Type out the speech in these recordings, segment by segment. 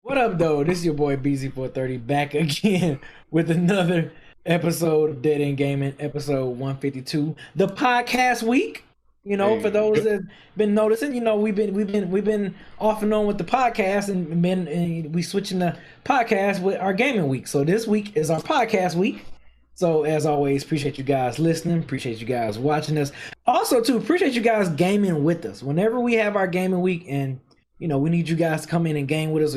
What up, though? This is your boy BZ430 back again with another episode of Dead End Gaming, episode 152, the podcast week. For those that been noticing, we've been off and on with the podcast, and we switching the podcast with our gaming week. So this week is our podcast week. So as always, appreciate you guys listening, appreciate you guys watching us. Also, too, appreciate you guys gaming with us. Whenever we have our gaming week and we need you guys to come in and game with us,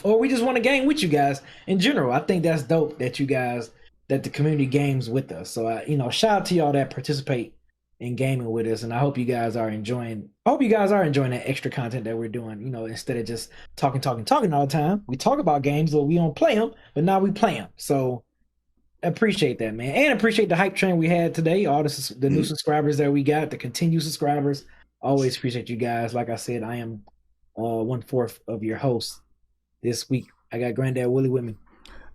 or we just want to game with you guys in general. I think that's dope that the community games with us. So, shout out to y'all that participate in gaming with us, and I hope you guys are enjoying. That extra content that we're doing. Instead of just talking all the time, we talk about games, but we don't play them. But now we play them. So, appreciate that, man, and appreciate the hype train we had today. All the new subscribers that we got, the continued subscribers. Always appreciate you guys. Like I said, I am 1/4 of your hosts this week. I got Granddad Willie with me.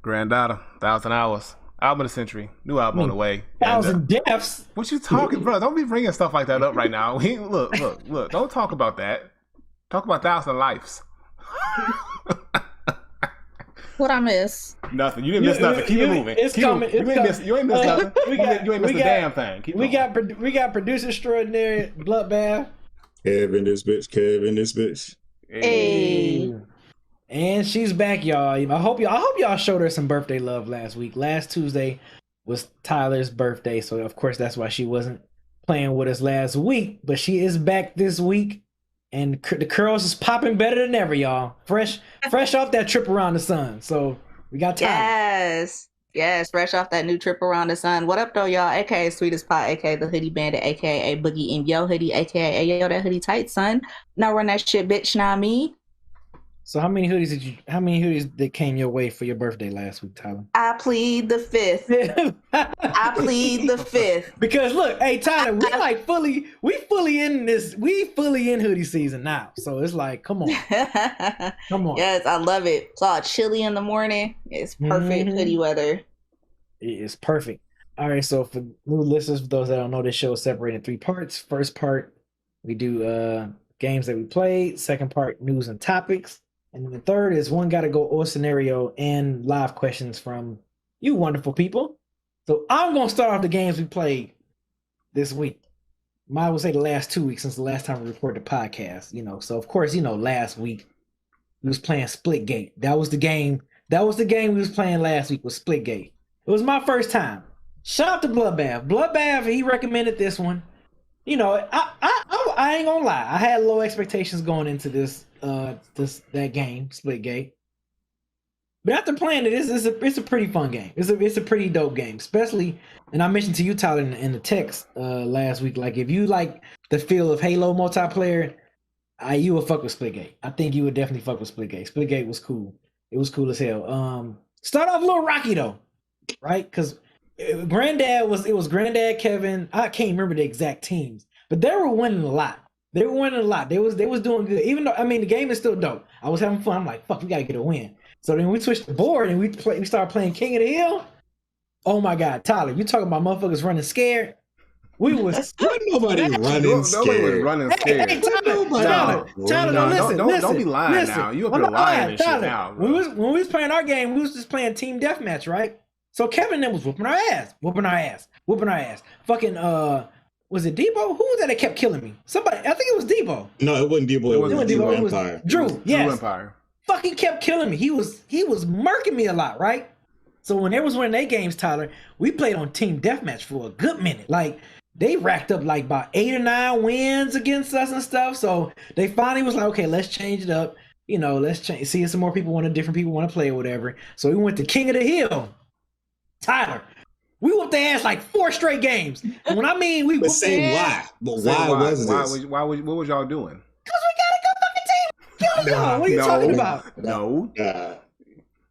Granddaughter, 1,000 Hours, album of the century, new album on the way. 1,000 deaths. What you talking, bro? Don't be bringing stuff like that up right now. Look. Don't talk about that. Talk about 1,000 lives. What I miss? Nothing. You didn't miss nothing. Keep it moving. It's coming. You ain't miss nothing. You ain't missed a damn thing. We got producer extraordinary Bloodbath. Kevin this bitch. Hey. And she's back, y'all. I hope y'all showed her some birthday love last week. Last Tuesday was Tyler's birthday, so of course that's why she wasn't playing with us last week. But she is back this week, and the curls is popping better than ever, y'all. Fresh off that trip around the sun. So we got Tyler. Yes, fresh off that new trip around the sun. What up, though, y'all? AKA Sweetest Pie, AKA the Hoodie Bandit, AKA Boogie in Yo Hoodie, AKA Ayo that hoodie tight, son. Now run that shit, bitch, not me. So how many hoodies that came your way for your birthday last week, Tyler? I plead the fifth. I plead the fifth. Because look, hey Tyler, we fully in hoodie season now. So it's like, come on. Come on. Yes, I love it. It's all chilly in the morning. It's perfect hoodie weather. It is perfect. All right, so for new listeners, for those that don't know, this show is separated in 3 parts. First part, we do games that we played. Second part, news and topics. And then the third is one gotta go or scenario and live questions from you wonderful people. So I'm gonna start off the games we played this week. Might well say the last 2 weeks since the last time we recorded the podcast. So of course, last week we was playing Splitgate. That was the game we was playing last week, was Splitgate. It was my first time. Shout out to Bloodbath. Bloodbath, he recommended this one. I ain't gonna lie. I had low expectations going into that game, Splitgate. But after playing it, it's a pretty fun game. It's a pretty dope game, especially. And I mentioned to you, Tyler, in the text last week. Like, if you like the feel of Halo multiplayer, you would fuck with Splitgate. I think you would definitely fuck with Splitgate. Splitgate was cool. It was cool as hell. Start off a little rocky though, right? Because Granddad was Granddad, Kevin. I can't remember the exact teams, but they were winning a lot. They was doing good. Even though the game is still dope. I was having fun. I'm like, fuck, we gotta get a win. So then we switched the board and we started playing King of the Hill. Oh my God, Tyler, you talking about motherfuckers running scared? We was nobody running scared. Nobody was running scared. Hey, Tyler, listen. Don't be lying now. You up here lying and shit now. When we was playing our game, we was just playing team deathmatch, right? So Kevin then was whooping our ass. Fucking was it Debo? Who was that kept killing me? Somebody, I think it was Debo. No, it wasn't Debo. It was Drew Empire. Drew, yes. Drew Empire. Fucking kept killing me. He was murking me a lot, right? So when they was winning their games, Tyler, we played on team deathmatch for a good minute. Like, they racked up like about 8 or 9 wins against us and stuff. So they finally was like, okay, let's change it up. Let's change. See if some more different people want to play or whatever. So we went to King of the Hill. Tyler, we whooped their ass like 4 straight games. And when I mean we whooped their ass. But why was this? What was y'all doing? Because we got a good fucking team. Y'all, what are you talking about? No.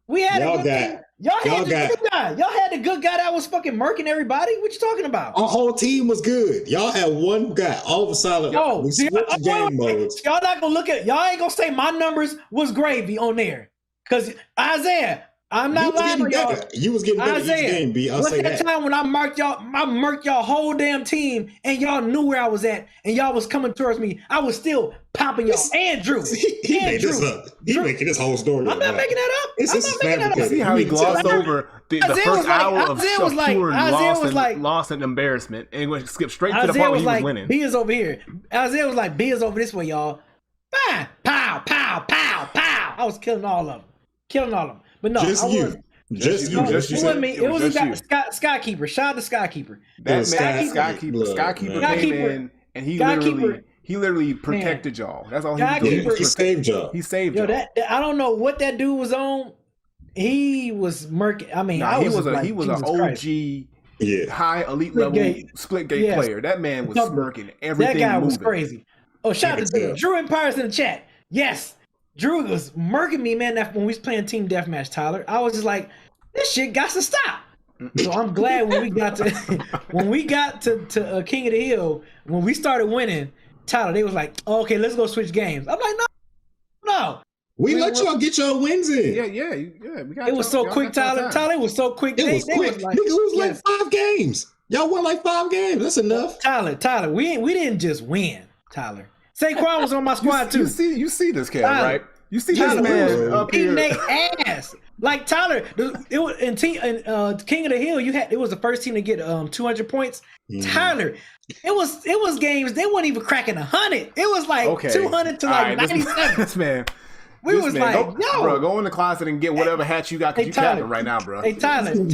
We had a good team. Y'all had the good guy. Y'all had the good guy that was fucking murking everybody. What you talking about? Our whole team was good. Y'all had one guy. All of a sudden, we switched game modes. Y'all not gonna y'all ain't gonna say my numbers was gravy on there. Because Isaiah, I'm not lying to y'all. You was getting better each game, B. I'll say that. Time when I marked y'all whole damn team, and y'all knew where I was at, and y'all was coming towards me. I was still popping y'all and Drew. He made this up. He making this whole story. I'm not making that up. I'm not making that up. See how he glossed over the first hour of pure loss and embarrassment, and went skip straight to the part where he was winning. B is over here. Isaiah was like, B is over this way, y'all. Bang! Pow! Pow! Pow! Pow! I was killing all of them. But no, just you. It was a guy, Skykeeper. Shout out to Skykeeper. That man, Skykeeper came in and he literally protected y'all. That's all he did. He saved y'all. He saved y'all. I don't know what that dude was on. He was murky. I mean, he was an OG, high elite level split gate player. That man was smirking everything. That guy was crazy. Oh, shout out to Drew Empires in the chat. Yes. Drew was murking me, man. When we was playing team deathmatch, Tyler, I was just like, "This shit got to stop." So I'm glad when we got to King of the Hill, when we started winning, Tyler, they was like, oh, "Okay, let's go switch games." I'm like, "No." We let y'all get your wins in. Yeah. We got it was so quick, Tyler. Tyler, it was so quick. It was quick. Nigga, it was like 5 games. Y'all won like 5 games. That's enough. Tyler, we didn't just win, Tyler. Saquon was on my squad too. You see this cat, right? You see this man up here. Beating their ass. Like Tyler, it was in King of the Hill. It was the first team to get 200 points. Tyler, it was games they weren't even cracking 100. It was like 200 to like 97. This man. Go in the closet and get whatever hat you got because you capping right now, bro. Hey, Tyler, I'm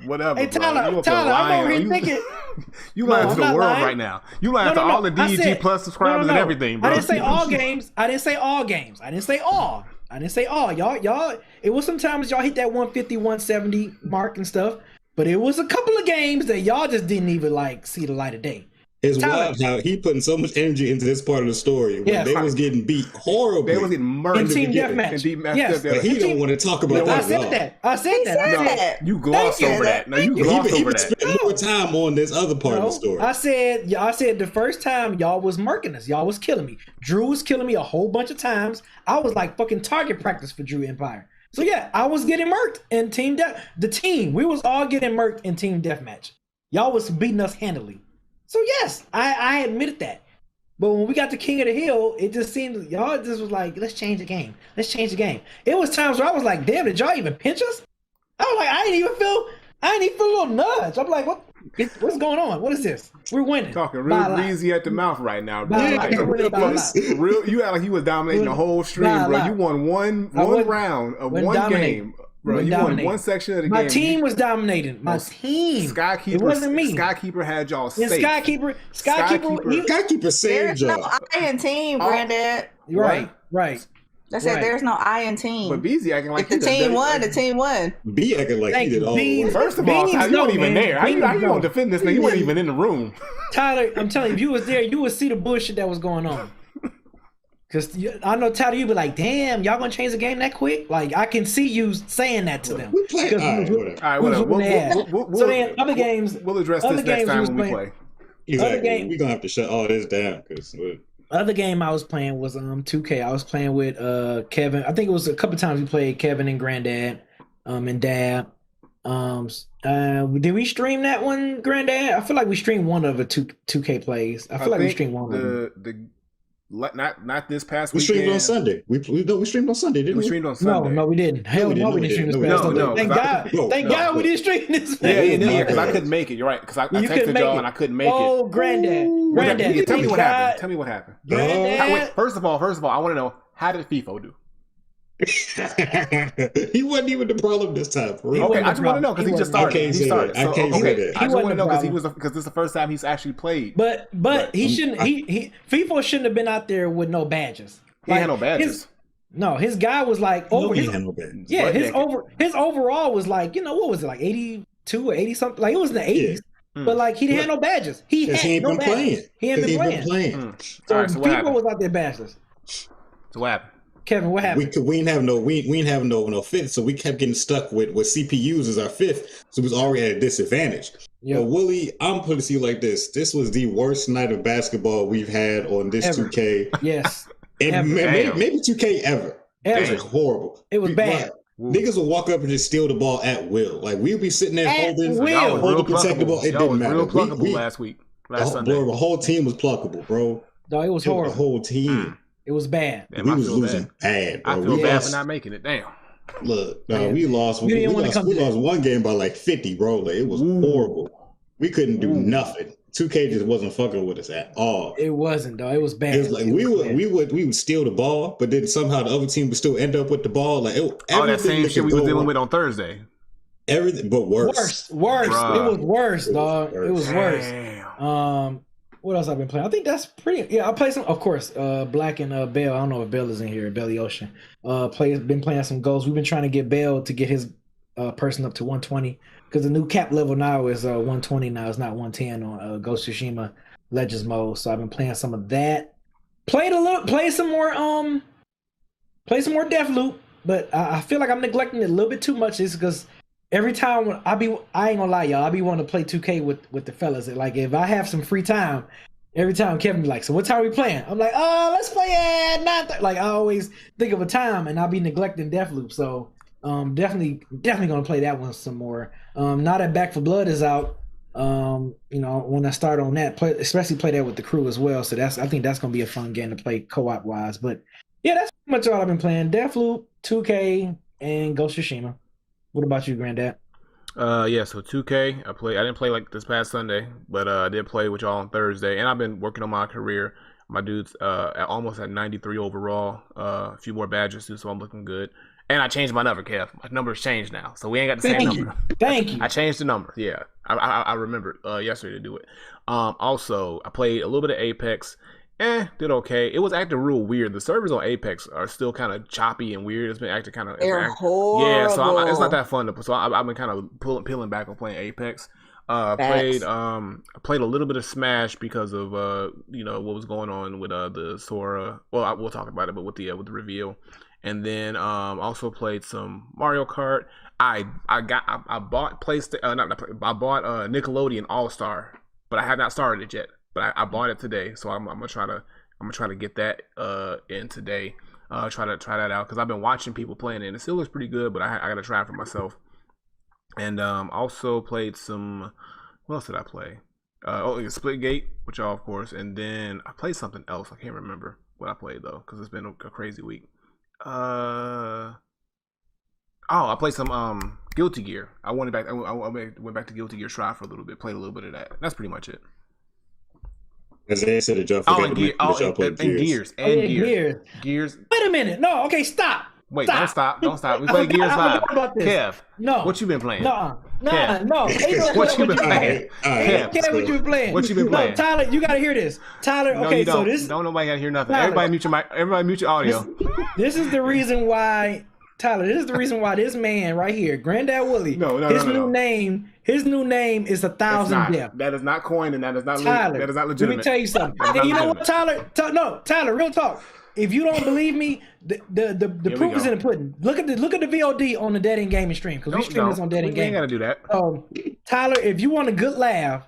whatever. Hey, Tyler, I'm over here thinking. You lying to the world right now. You lying to all the DG Plus subscribers and everything, bro. I didn't say all games. I didn't say all. Y'all. It was sometimes y'all hit that 150, 170 mark and stuff, but it was a couple of games that y'all just didn't even like see the light of day. It's wild how he putting so much energy into this part of the story when they was getting beat horribly. They was getting murdered in team deathmatch. Yes. But he don't want to talk about that. I said that. You glossed over that. No, you glossed over that. He spent more time on this other part of the story. I said the first time y'all was murking us. Y'all was killing me. Drew was killing me a whole bunch of times. I was like fucking target practice for Drew Empire. So yeah, I was getting murked in team we was all getting murked in team deathmatch. Y'all was beating us handily. So yes, I admitted that. But when we got to King of the Hill, it just seemed y'all just was like, let's change the game. It was times where I was like, damn, did y'all even pinch us? I was like, I didn't even feel a little nudge. I'm like, what's going on? What is this? We're winning. Talking real easy at the mouth right now, bro. You act like he was dominating the whole stream, bro. You won one round of one game. Bro, you won one section of the game. My team was dominating. My team. Skykeeper. It wasn't me. Skykeeper had y'all safe. Skykeeper saved y'all. There's no I in team, Brandon. Right. I said there's no I in team. But B's acting like the team won. B acting like he did all the work. First of all, you weren't even there. How you gonna defend this nigga? You weren't even in the room. Tyler, I'm telling you, if you was there, you would see the bullshit that was going on. Because I know, Tyler, you be like, damn, y'all gonna change the game that quick? Like, I can see you saying that to them. All right, whatever. So then, other games... We'll address this next time when we play. Exactly. We're gonna have to shut all this down. Other game I was playing was 2K. I was playing with Kevin. I think it was a couple times we played Kevin and Granddad and Dad. Did we stream that one, Granddad? I feel like we streamed one of the 2K plays. I feel like we streamed one of them. Not this past weekend. We streamed on Sunday. We streamed on Sunday, didn't we? We streamed on Sunday. No, we didn't. Hell no, we didn't stream this past Sunday. Thank God we didn't stream this. Yeah, because I couldn't make it. You're right. Because I texted y'all and I couldn't make it. Oh, Granddad. Tell me what happened. Tell me what happened. Granddad. First of all, I want to know, how did FIFO do? He wasn't even the problem this time. Okay, I just want to know because he just started. I can't say that. I just want to know because this is the first time he's actually played. But he shouldn't. FIFA shouldn't have been out there with no badges. He had no badges. His guy was like over. He had no badges. Yeah, his overall was like, what was it, like 82 or 80 something? Like it was in the 80s. Yeah. But like he didn't have no badges. He ain't been playing. He ain't been playing. So FIFA was out there badges. So what happened? Kevin, what happened? We didn't have no fifth, so we kept getting stuck with CPUs as our fifth, so it was already at a disadvantage. Yep. But Willie, I'm putting it to you like this: this was the worst night of basketball we've had on this ever. 2K. Yes, and maybe 2K ever. It was horrible. It was bad. Niggas will walk up and just steal the ball at will. Like we'll be sitting there holding protect the ball. It didn't matter. Real pluckable last Sunday. Bro, the whole team was pluckable, bro. No, it was horrible. The whole team. It was bad. Damn, we was losing bad, bro. I feel bad for not making it. Damn. Look, we lost. We lost one game by like 50, bro. Like, it was horrible. We couldn't do nothing. 2K just wasn't fucking with us at all. It wasn't, though. It was bad. It was like we would steal the ball, but then somehow the other team would still end up with the ball. Like that same shit we were dealing with on Thursday. Everything, but worse. Worse. Bruh. It was worse, dog. It was worse. Damn. What else I've been playing? I think that's pretty. Yeah, I played some. Of course, Black and Bell. I don't know if Bell is in here. Belly Ocean. Been playing some goals. We've been trying to get Bell to get his person up to 120 because the new cap level now is 120 now. It's not 110 on Ghost of Tsushima Legends mode. So I've been playing some of that. Play some more Deathloop, but I feel like I'm neglecting it a little bit too much. It's because every time I ain't gonna lie, y'all, I be wanting to play 2K with the fellas. Like if I have some free time, every time Kevin be like, "So what time are we playing?" I'm like, let's play at 9:30." Like I always think of a time, and I'll be neglecting Deathloop. So definitely gonna play that one some more. Now that Back 4 Blood is out, when I start on that, especially play that with the crew as well. So I think that's gonna be a fun game to play co-op wise. But yeah, that's pretty much all I've been playing: Deathloop, 2K, and Ghost of Tsushima. What about you, Granddad? So 2K, I didn't play like this past Sunday, but I did play with y'all on Thursday, and I've been working on my career. My dude's almost at 93 overall. A few more badges too, so I'm looking good. And I changed my number, Kev. My number's changed now, so we ain't got the same number. Thank you. I changed the number. Yeah, I remembered yesterday to do it. Also, I played a little bit of Apex. Did okay. It was acting real weird. The servers on Apex are still kind of choppy and weird. It's been acting kind of horrible. Yeah, so it's not that fun to. So I've been kind of peeling back on playing Apex. Played a little bit of Smash because of what was going on with the Sora. Well, we'll talk about it, but with the reveal. And then also played some Mario Kart. I bought Nickelodeon All Star, but I have not started it yet. But I bought it today, so I'm gonna try to get that in today. Try that out because I've been watching people playing it, and it still looks pretty good. But I gotta try it for myself. And also played some. What else did I play? Splitgate, which y'all of course. And then I played something else. I can't remember what I played though, because it's been a crazy week. I played some Guilty Gear. I went back to Guilty Gear Strive for a little bit. Played a little bit of that. That's pretty much it. As they said, and Gears. Gears. Wait a minute. No, okay, stop. Wait, don't stop. We play Gears Live. Kev, no. What you been playing? No. What you been playing? Kev, what you been playing? What you been playing? No, Tyler, you gotta hear this. Tyler, no, okay, so this don't nobody gotta hear nothing. Tyler, Everybody mute your audio. This is the reason why, Tyler. This is the reason why this man right here, Granddad Willie. His new name is 1,000 Death. That is not coined, and that is not Tyler. That is not legitimate. Let me tell you something. And you know what, Tyler? Tyler, real talk. If you don't believe me, the proof is in the pudding. Look at the VOD on the Dead End Gaming stream because we stream this on Dead End Gaming. You ain't gotta do that. Tyler, if you want a good laugh,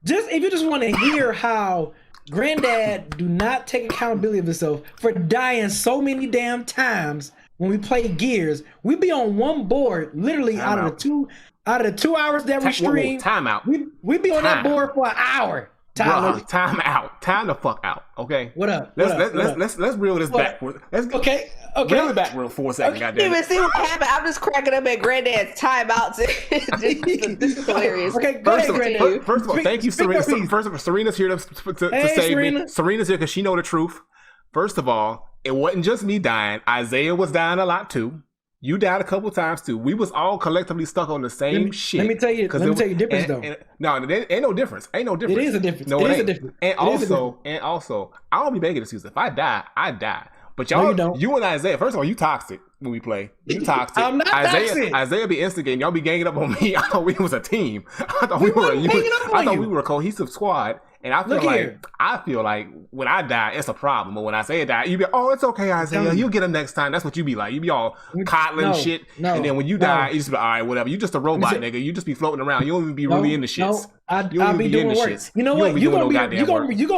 if you just want to hear how Granddad do not take accountability of himself for dying so many damn times when we play Gears, we be on one board literally out of the 2 hours that we stream. Time out. We be on that board for an hour. Tyler. Bro, time out. Time the fuck out. Okay. What up? Let's reel this back. Okay. Reel it back real for a second. Okay. Even see what happened. I'm just cracking up at Granddad's timeouts. This is hilarious. Okay. First of all, thank you, Serena. First of all, Serena's here to save me. Serena's here because she know the truth. First of all, it wasn't just me dying. Isaiah was dying a lot too. You died a couple times too. We was all collectively stuck on the same shit. Let me tell you the difference though. No, there ain't no difference. Ain't no difference. It is a difference. No, it is a difference. And also, I don't be making excuses. If I die, I die. But y'all, you don't. You and Isaiah, first of all, you toxic when we play. You toxic. I'm not toxic. Isaiah be instigating. Y'all be ganging up on me. I thought we was a team. I thought we were a cohesive squad. And I feel like when I die, it's a problem. But when Isaiah die, you be, oh, it's okay, Isaiah. You'll get him next time. That's what you be like. You be all coddling shit. And then when you die, you just be all right, whatever. You just a robot, nigga. You just be floating around. You don't even be really into shits. I'll be doing work. You know what? You gonna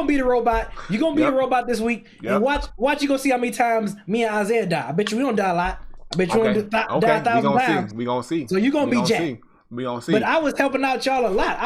be the robot. You gonna be the robot this week. And watch you gonna see how many times me and Isaiah die. I bet you we don't die a lot. But you want to die 1,000 times. We gonna see. So you gonna be Jack. We gonna see. But I was helping out y'all a lot.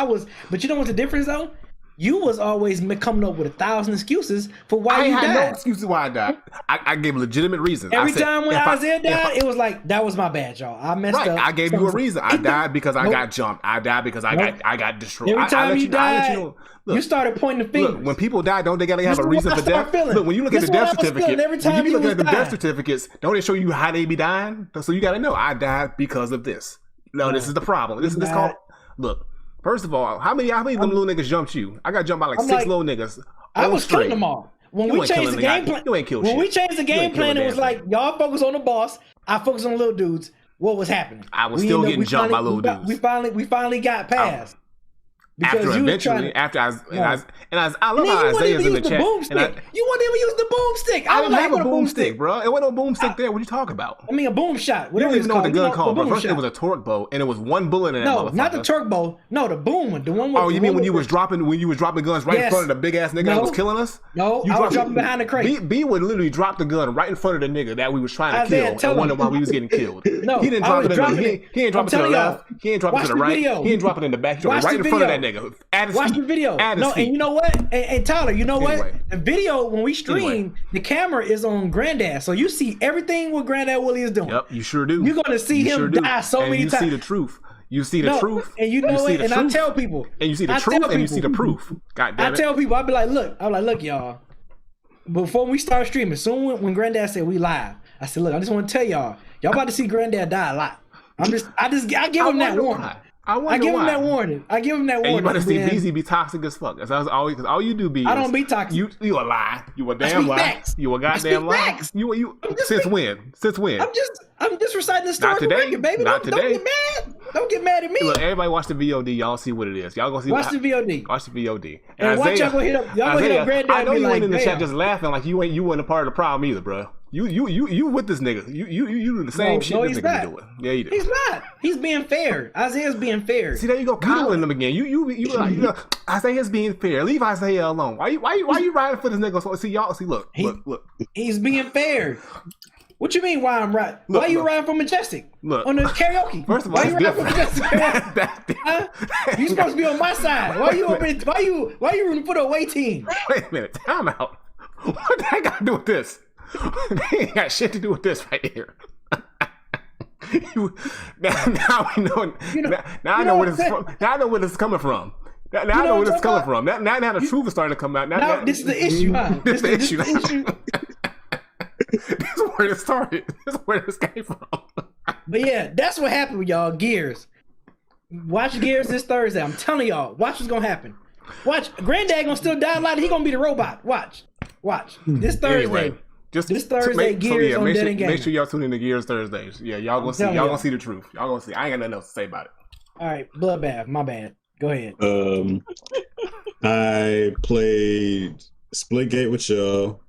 But you know what's the difference though? You was always coming up with 1,000 excuses for why you died. I had no excuses why I died. I gave legitimate reasons. Every time when Isaiah died, it was like, that was my bad, y'all. I messed up. I gave you a reason. I died because I got jumped. I died because I got destroyed. Every time you died, you started pointing the fingers. Look, when people die, don't they gotta have a reason for death? Look, when you look at the death certificate, when you look at the death certificates, don't they show you how they be dying? So you gotta know, I died because of this. No, this is the problem. This is called. Look. First of all, how many of them little niggas jumped you? I got jumped by like 6 little niggas. I was killing them all. When we changed the game plan, we changed the game plan, it was like y'all focus on the boss, I focus on the little dudes. What was happening? I was still getting jumped by little dudes. We finally got past. After eventually, I love how Isaiah's in the chat. You wouldn't even use the boomstick. I didn't have a boomstick, bro. It wasn't no boomstick there. What you talking about? I mean, a boom shot. You don't even know what the gun called, bro. First, it was a torque bow, and it was one bullet in that motherfucker. No, not the torque bow. No, the boom one. The one with. Oh, you mean when you was dropping guns right in front of the big ass nigga that was killing us? No, I was dropping behind the crate. B would literally drop the gun right in front of the nigga that we was trying to kill, and wonder why we was getting killed. No, he didn't drop it. He ain't drop it to the left. He ain't drop it to the right. He ain't drop it in the back. He dropped it right in front of that nigga. Watch the video. No, and you know what? And Tyler, you know what? The video, when we stream, the camera is on Granddad. So you see everything what Granddad Willie is doing. Yep, you sure do. You're going to see him die so many times. You see the truth. You see the truth. And you know it. And I tell people. And you see the truth and you see the proof. God damn it. I tell people, I'll be like, look, y'all. Before we start streaming, soon when Granddad said we live, I said, look, I just want to tell y'all about to see Granddad die a lot. I give him that warning. I give him that warning. And you about to see BZ be toxic as fuck. That's all you do, B. I don't be toxic. You a lie. You a damn lie. Facts. You a goddamn lie. You since when? I'm just reciting the story. Not today, record, baby. Not don't today. Get mad. Don't get mad at me. Look, everybody watch the VOD. Y'all see what it is. Y'all gonna see. Watch the VOD. Watch the VOD. And watch y'all go hit up. Y'all go hit up Granddad. I know you ain't in the chat just laughing like you wasn't a part of the problem either, bro. You with this nigga. You do the same shit this nigga be doing. Yeah, you do. He's not. He's being fair. Isaiah's being fair. See, there you go, coddling him again. You Isaiah's being fair. Leave Isaiah alone. Why you riding for this nigga? So look. He's being fair. What you mean? Why I'm right? Why you riding for Majestic? Look on the karaoke. First of all, why you riding for Majestic? You supposed to be on my side. Why you rooting for the away team? Wait a minute. Time out. What that got to do with this? They ain't got shit to do with this right here. Now we know. Now I know where this is from. Now I know where this is coming from. Now I know where this is coming from. Now the truth is starting to come out. Now this is the issue, huh? This is the issue. This is where it started. This is where this came from. But yeah, that's what happened with y'all. Gears. Watch Gears this Thursday. I'm telling y'all. Watch what's gonna happen. Watch. Granddad gonna still die a lot. He gonna be the robot. Watch. This Thursday. Anyway, this Thursday, Gears on Dead and Gaming. Make sure y'all tune in to Gears Thursdays. Yeah, y'all gonna see. Y'all gonna see the truth. Y'all gonna see. I ain't got nothing else to say about it. All right, Bloodbath. My bad. Go ahead. I played Splitgate with y'all.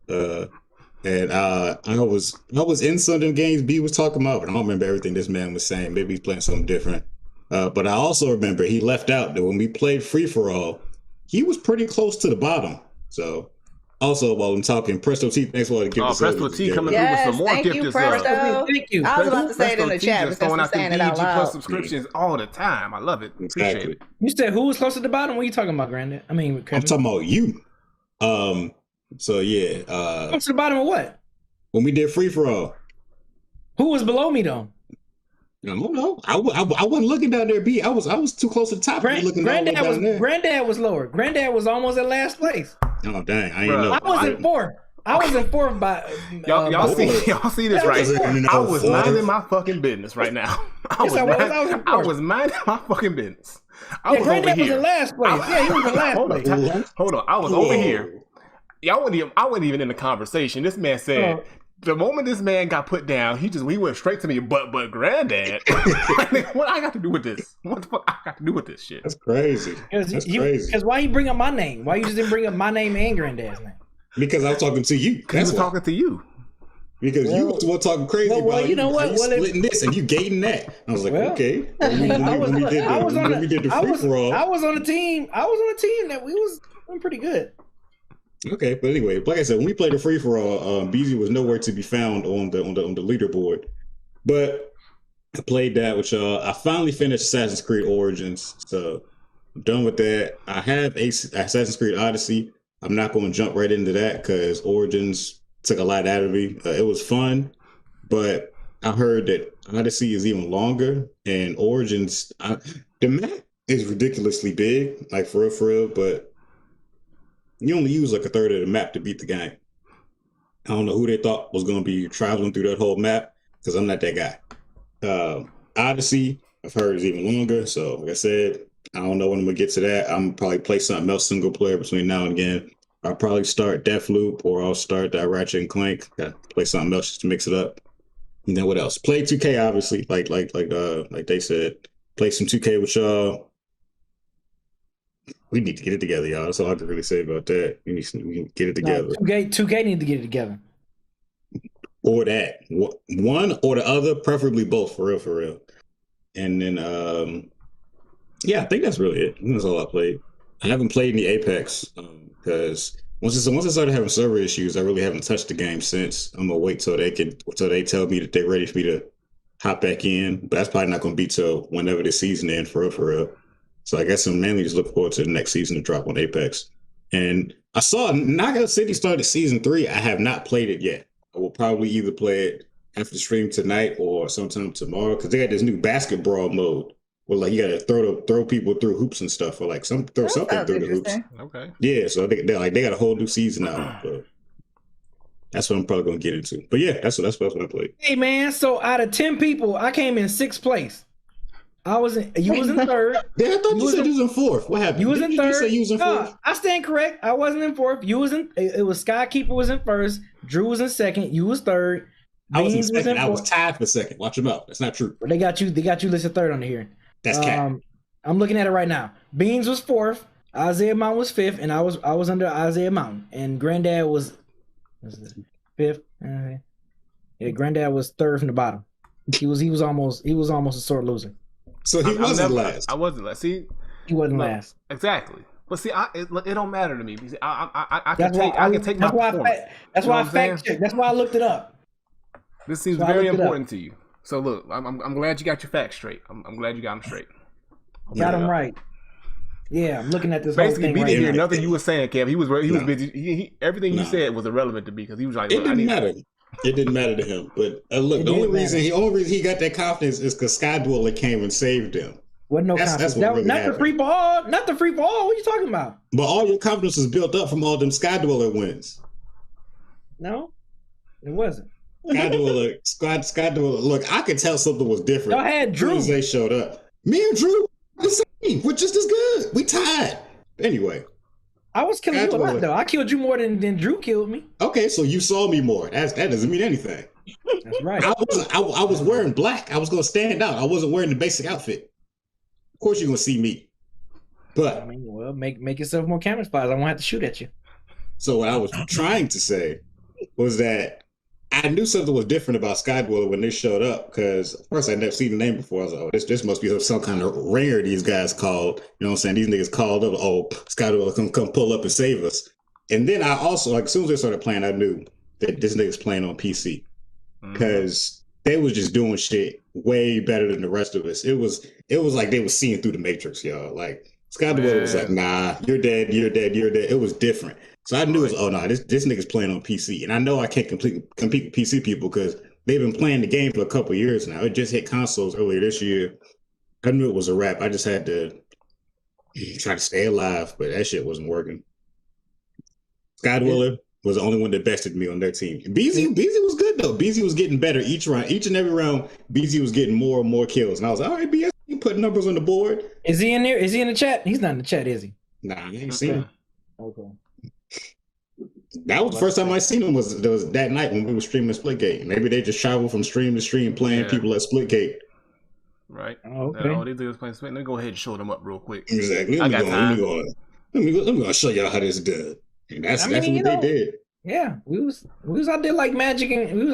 And I was in some of them games B was talking about, but I don't remember everything this man was saying. Maybe he's playing something different. But I also remember he left out that when we played Free For All, he was pretty close to the bottom. So also while I'm talking, Presto T, thanks for all the gifts. Presto T coming through with some more gifts. Thank you. I was about to say it in the chat because throwing we're out the saying it out BG loud. Plus subscriptions all the time. I love it. Appreciate it. You said who was close to the bottom? What are you talking about, Granddad? I mean, I'm talking about you. So yeah. Close to the bottom of what? When we did Free For All. Who was below me though? I don't know. I wasn't looking down there, B. I was too close to the top. Granddad was lower. Granddad was almost at last place. Oh dang, I ain't know. I was in fourth. I was in fourth by y'all see this right? I was minding my fucking business right now. I was minding my fucking business. I was Granddad over here. was in last place. Yeah, he was in last place. Hold on. I was over here. I wasn't even in the conversation. This man said, the moment this man got put down, he went straight to me. But Granddad, what I got to do with this? What the fuck I got to do with this shit? That's crazy. That's crazy. Because why you bring up my name? Why you just didn't bring up my name and Granddad's name? Because I was talking to you. He was talking to you. Because you was the one talking crazy about you know what? Splitting this and you gating that. I was like, okay. When we did the Free For All, I was on a team. That we was doing pretty good. Okay, but anyway, like I said, when we played the Free For All, BZ was nowhere to be found on the leaderboard. But I played that with y'all. I finally finished Assassin's Creed Origins, so I'm done with that. I have Assassin's Creed Odyssey. I'm not going to jump right into that because Origins took a lot out of me. It was fun, but I heard that Odyssey is even longer, and Origins, the map is ridiculously big, like for real, but you only use like a third of the map to beat the game. I don't know who they thought was going to be traveling through that whole map because I'm not that guy. Odyssey, I've heard is even longer. So, like I said, I don't know when I'm going to get to that. I'm going to probably play something else single player between now and again. I'll probably start Deathloop or I'll start that Ratchet and Clank. Play something else just to mix it up. And then what else? Play 2K, obviously, like they said. Play some 2K with y'all. We need to get it together, y'all. That's all I can really say about that. We need to get it together. No, 2K need to get it together. Or that. One or the other, preferably both, for real. And then, yeah, I think that's really it. That's all I played. I haven't played any Apex because once I started having server issues, I really haven't touched the game since. I'm gonna wait till they tell me that they're ready for me to hop back in. But that's probably not gonna be till whenever the season ends, for real. So I guess I'm mainly just looking forward to the next season to drop on Apex. And I saw Knockout City started season 3. I have not played it yet. I will probably either play it after the stream tonight or sometime tomorrow because they got this new basketball mode where like you got to throw people through hoops and stuff or like something through the hoops. Okay. Yeah, so they got a whole new season out. So that's what I'm probably gonna get into. But yeah, that's what I played. Hey man, so out of 10 people, I came in 6th place. You was in 3rd. Yeah, I thought you said you was in 4th. What happened? You was in 3rd. You say you was in 4th? No, I stand correct. I wasn't in 4th. You was in. It was Skykeeper was in 1st. Drew was in 2nd. You was 3rd. I was in 2nd. I was tied for 2nd. Watch them out. That's not true. They got you listed 3rd on here. That's cap. I'm looking at it right now. Beans was 4th. Isaiah Mountain was 5th, and I was under Isaiah Mountain. And Granddad was 5th. Yeah, Granddad was 3rd from the bottom. He was almost a sore loser. So he wasn't last. I wasn't last. See, he wasn't last. Exactly. But see, it don't matter to me. See, I can take my performance. That's why I fact checked. That's why I looked it up. This seems very important to you. So look, I'm glad you got your facts straight. I'm glad you got them straight. Got them right. Yeah, I'm looking at this. Basically, whole we thing didn't right hear nothing you were saying, Kev. He was busy. Everything you said was irrelevant to me because he was like, it didn't matter. It didn't matter to him. But look, the only reason he got that confidence is because Sky Dweller came and saved him. What no confidence? Really not the free ball. Not the free ball. What are you talking about? But all your confidence was built up from all them Sky Dweller wins. No, it wasn't. Sky Dweller. Look, I could tell something was different. Y'all had Drew. As they showed up. Me and Drew, the same. We're just as good. We tied. Anyway. I was killing you a lot, though. I killed you more than Drew killed me. Okay, so you saw me more. That doesn't mean anything. That's right. I was wearing black. I was going to stand out. I wasn't wearing the basic outfit. Of course you're going to see me. But I mean, well, make yourself more camouflage. I won't have to shoot at you. So what I was trying to say was that I knew something was different about Skydweller when they showed up because first I'd never seen the name before. I was like, oh, this must be some kind of ringer these guys called. You know what I'm saying? These niggas called up, oh, Skydweller come pull up and save us. And then I also, like, as soon as they started playing, I knew that this nigga's playing on PC because they was just doing shit way better than the rest of us. It was like they was seeing through the Matrix, y'all. Like, Skydweller was like, nah, you're dead. It was different. So I knew this nigga's playing on PC. And I know I can't compete with PC people because they've been playing the game for a couple of years now. It just hit consoles earlier this year. I knew it was a wrap. I just had to try to stay alive, but that shit wasn't working. Skydweller was the only one that bested me on their team. BZ was good though. BZ was getting better each and every round. BZ was getting more and more kills. And I was like, all right, BS, you put numbers on the board. Is he in there? Is he in the chat? He's not in the chat, is he? Nah, I ain't seen him. Okay. That was the first time I seen him was that night when we were streaming Splitgate. Maybe they just traveled from stream to stream playing people at Splitgate. Right. Oh, okay. All these niggas playing Split. Let me go ahead and show them up real quick. Exactly. I got time. Let me show y'all how this is done. And that's what they did. Yeah, we was out there like Magic and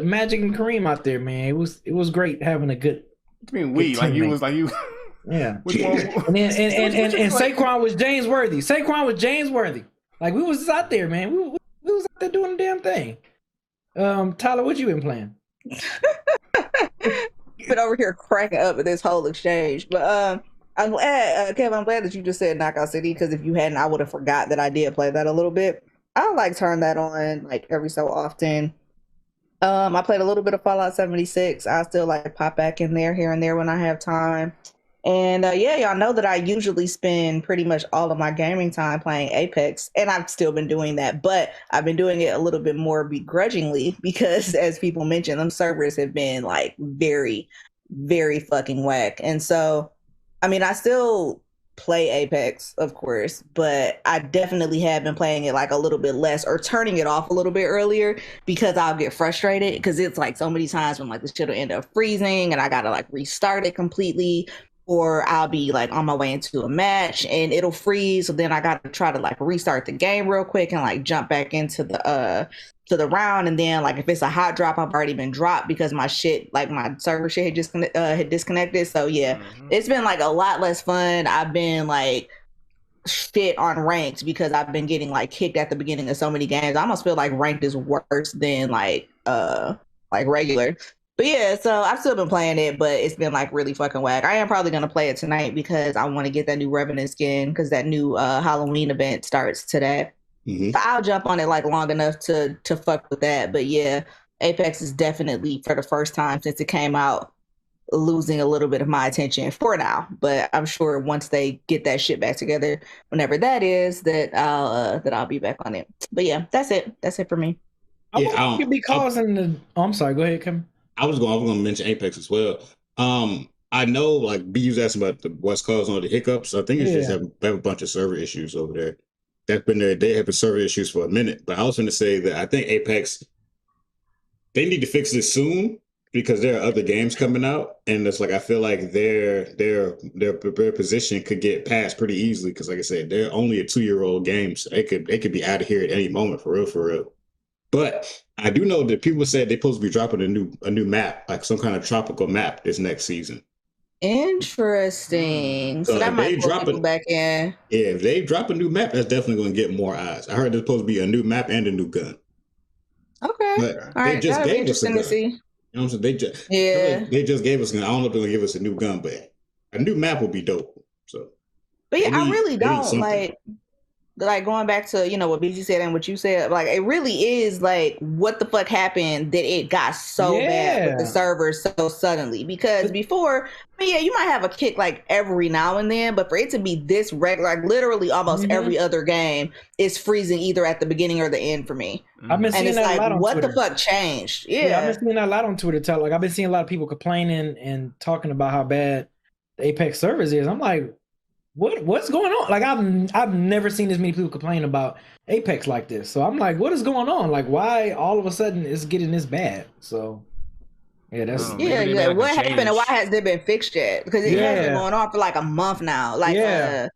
Magic and Kareem out there, man. It was great having a good. I mean, you. Yeah. And Saquon was James Worthy. Saquon was James Worthy. Like we was out there, man. We was out there doing the damn thing. Tyler, what you been playing? Been over here cracking up at this whole exchange, but I'm glad, Kev. I'm glad that you just said Knockout City, because if you hadn't, I would have forgot that I did play that a little bit. I like turn that on like every so often. I played a little bit of Fallout 76. I still like pop back in there here and there when I have time. And yeah, y'all know that I usually spend pretty much all of my gaming time playing Apex, and I've still been doing that, but I've been doing it a little bit more begrudgingly because, as people mentioned, them servers have been like very, very fucking whack. And so, I mean, I still play Apex, of course, but I definitely have been playing it like a little bit less or turning it off a little bit earlier, because I'll get frustrated because it's like so many times when like the shit will end up freezing and I gotta like restart it completely, or I'll be like on my way into a match and it'll freeze, so then I gotta try to like restart the game real quick and like jump back into the round, and then like if it's a hot drop, I've already been dropped because my shit, like my server shit had just had disconnected. So yeah, it's been like a lot less fun. I've been like shit on ranked because I've been getting like kicked at the beginning of so many games. I almost feel like ranked is worse than like regular. But yeah, so I've still been playing it, but it's been like really fucking whack. I am probably gonna play it tonight because I want to get that new Revenant skin, because that new Halloween event starts today. So I'll jump on it like long enough to fuck with that. But yeah, Apex is definitely, for the first time since it came out, losing a little bit of my attention for now. But I'm sure once they get that shit back together, whenever that is, that I'll be back on it. But yeah, that's it. That's it for me. I could be causing the. Oh, I'm sorry. Go ahead, Kim. I was going to mention Apex as well. I know, like, B was asking about what's causing all the hiccups. I think it's just have a bunch of server issues over there. That's been there. They have been server issues for a minute. But I was going to say that I think Apex, they need to fix this soon, because there are other games coming out, and it's like I feel like their position could get passed pretty easily, because, like I said, they're only a 2-year-old game, so they could be out of here at any moment, for real. But I do know that people said they're supposed to be dropping a new map, like some kind of tropical map, this next season. Interesting. So that might pull people back in. Yeah, if they drop a new map, that's definitely going to get more eyes. I heard there's supposed to be a new map and a new gun. Okay. But all right, they just gave us a gun. To see. You know what I'm saying? They just gave us a gun. I don't know if they're going to give us a new gun, but a new map would be dope. So. But yeah, I really don't like going back to, you know, what BG said and what you said, like, it really is like, what the fuck happened that it got so bad with the servers so suddenly? Because before, I mean, yeah, you might have a kick like every now and then, but for it to be this regular, like literally almost every other game is freezing either at the beginning or the end for me. I've been seeing that a lot on what Twitter. The fuck changed? Yeah, I've been seeing that a lot on Twitter. Like, I've been seeing a lot of people complaining and talking about how bad the Apex servers is. I'm like, what's going on? Like, I've never seen as many people complain about Apex like this. So I'm like, what is going on? Like, why all of a sudden it's getting this bad? So yeah, that's what happened and why hasn't it been fixed yet? Because it has been going on for like a month now. Like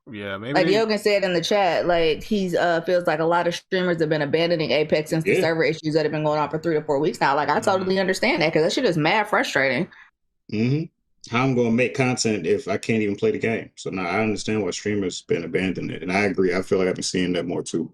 maybe like Yogan said in the chat, like he's feels like a lot of streamers have been abandoning Apex since the server issues that have been going on for 3 to 4 weeks now. Like, I totally understand that, because that shit is mad frustrating. How I'm going to make content if I can't even play the game? So now I understand why streamers been abandoning it, and I agree. I feel like I've been seeing that more too.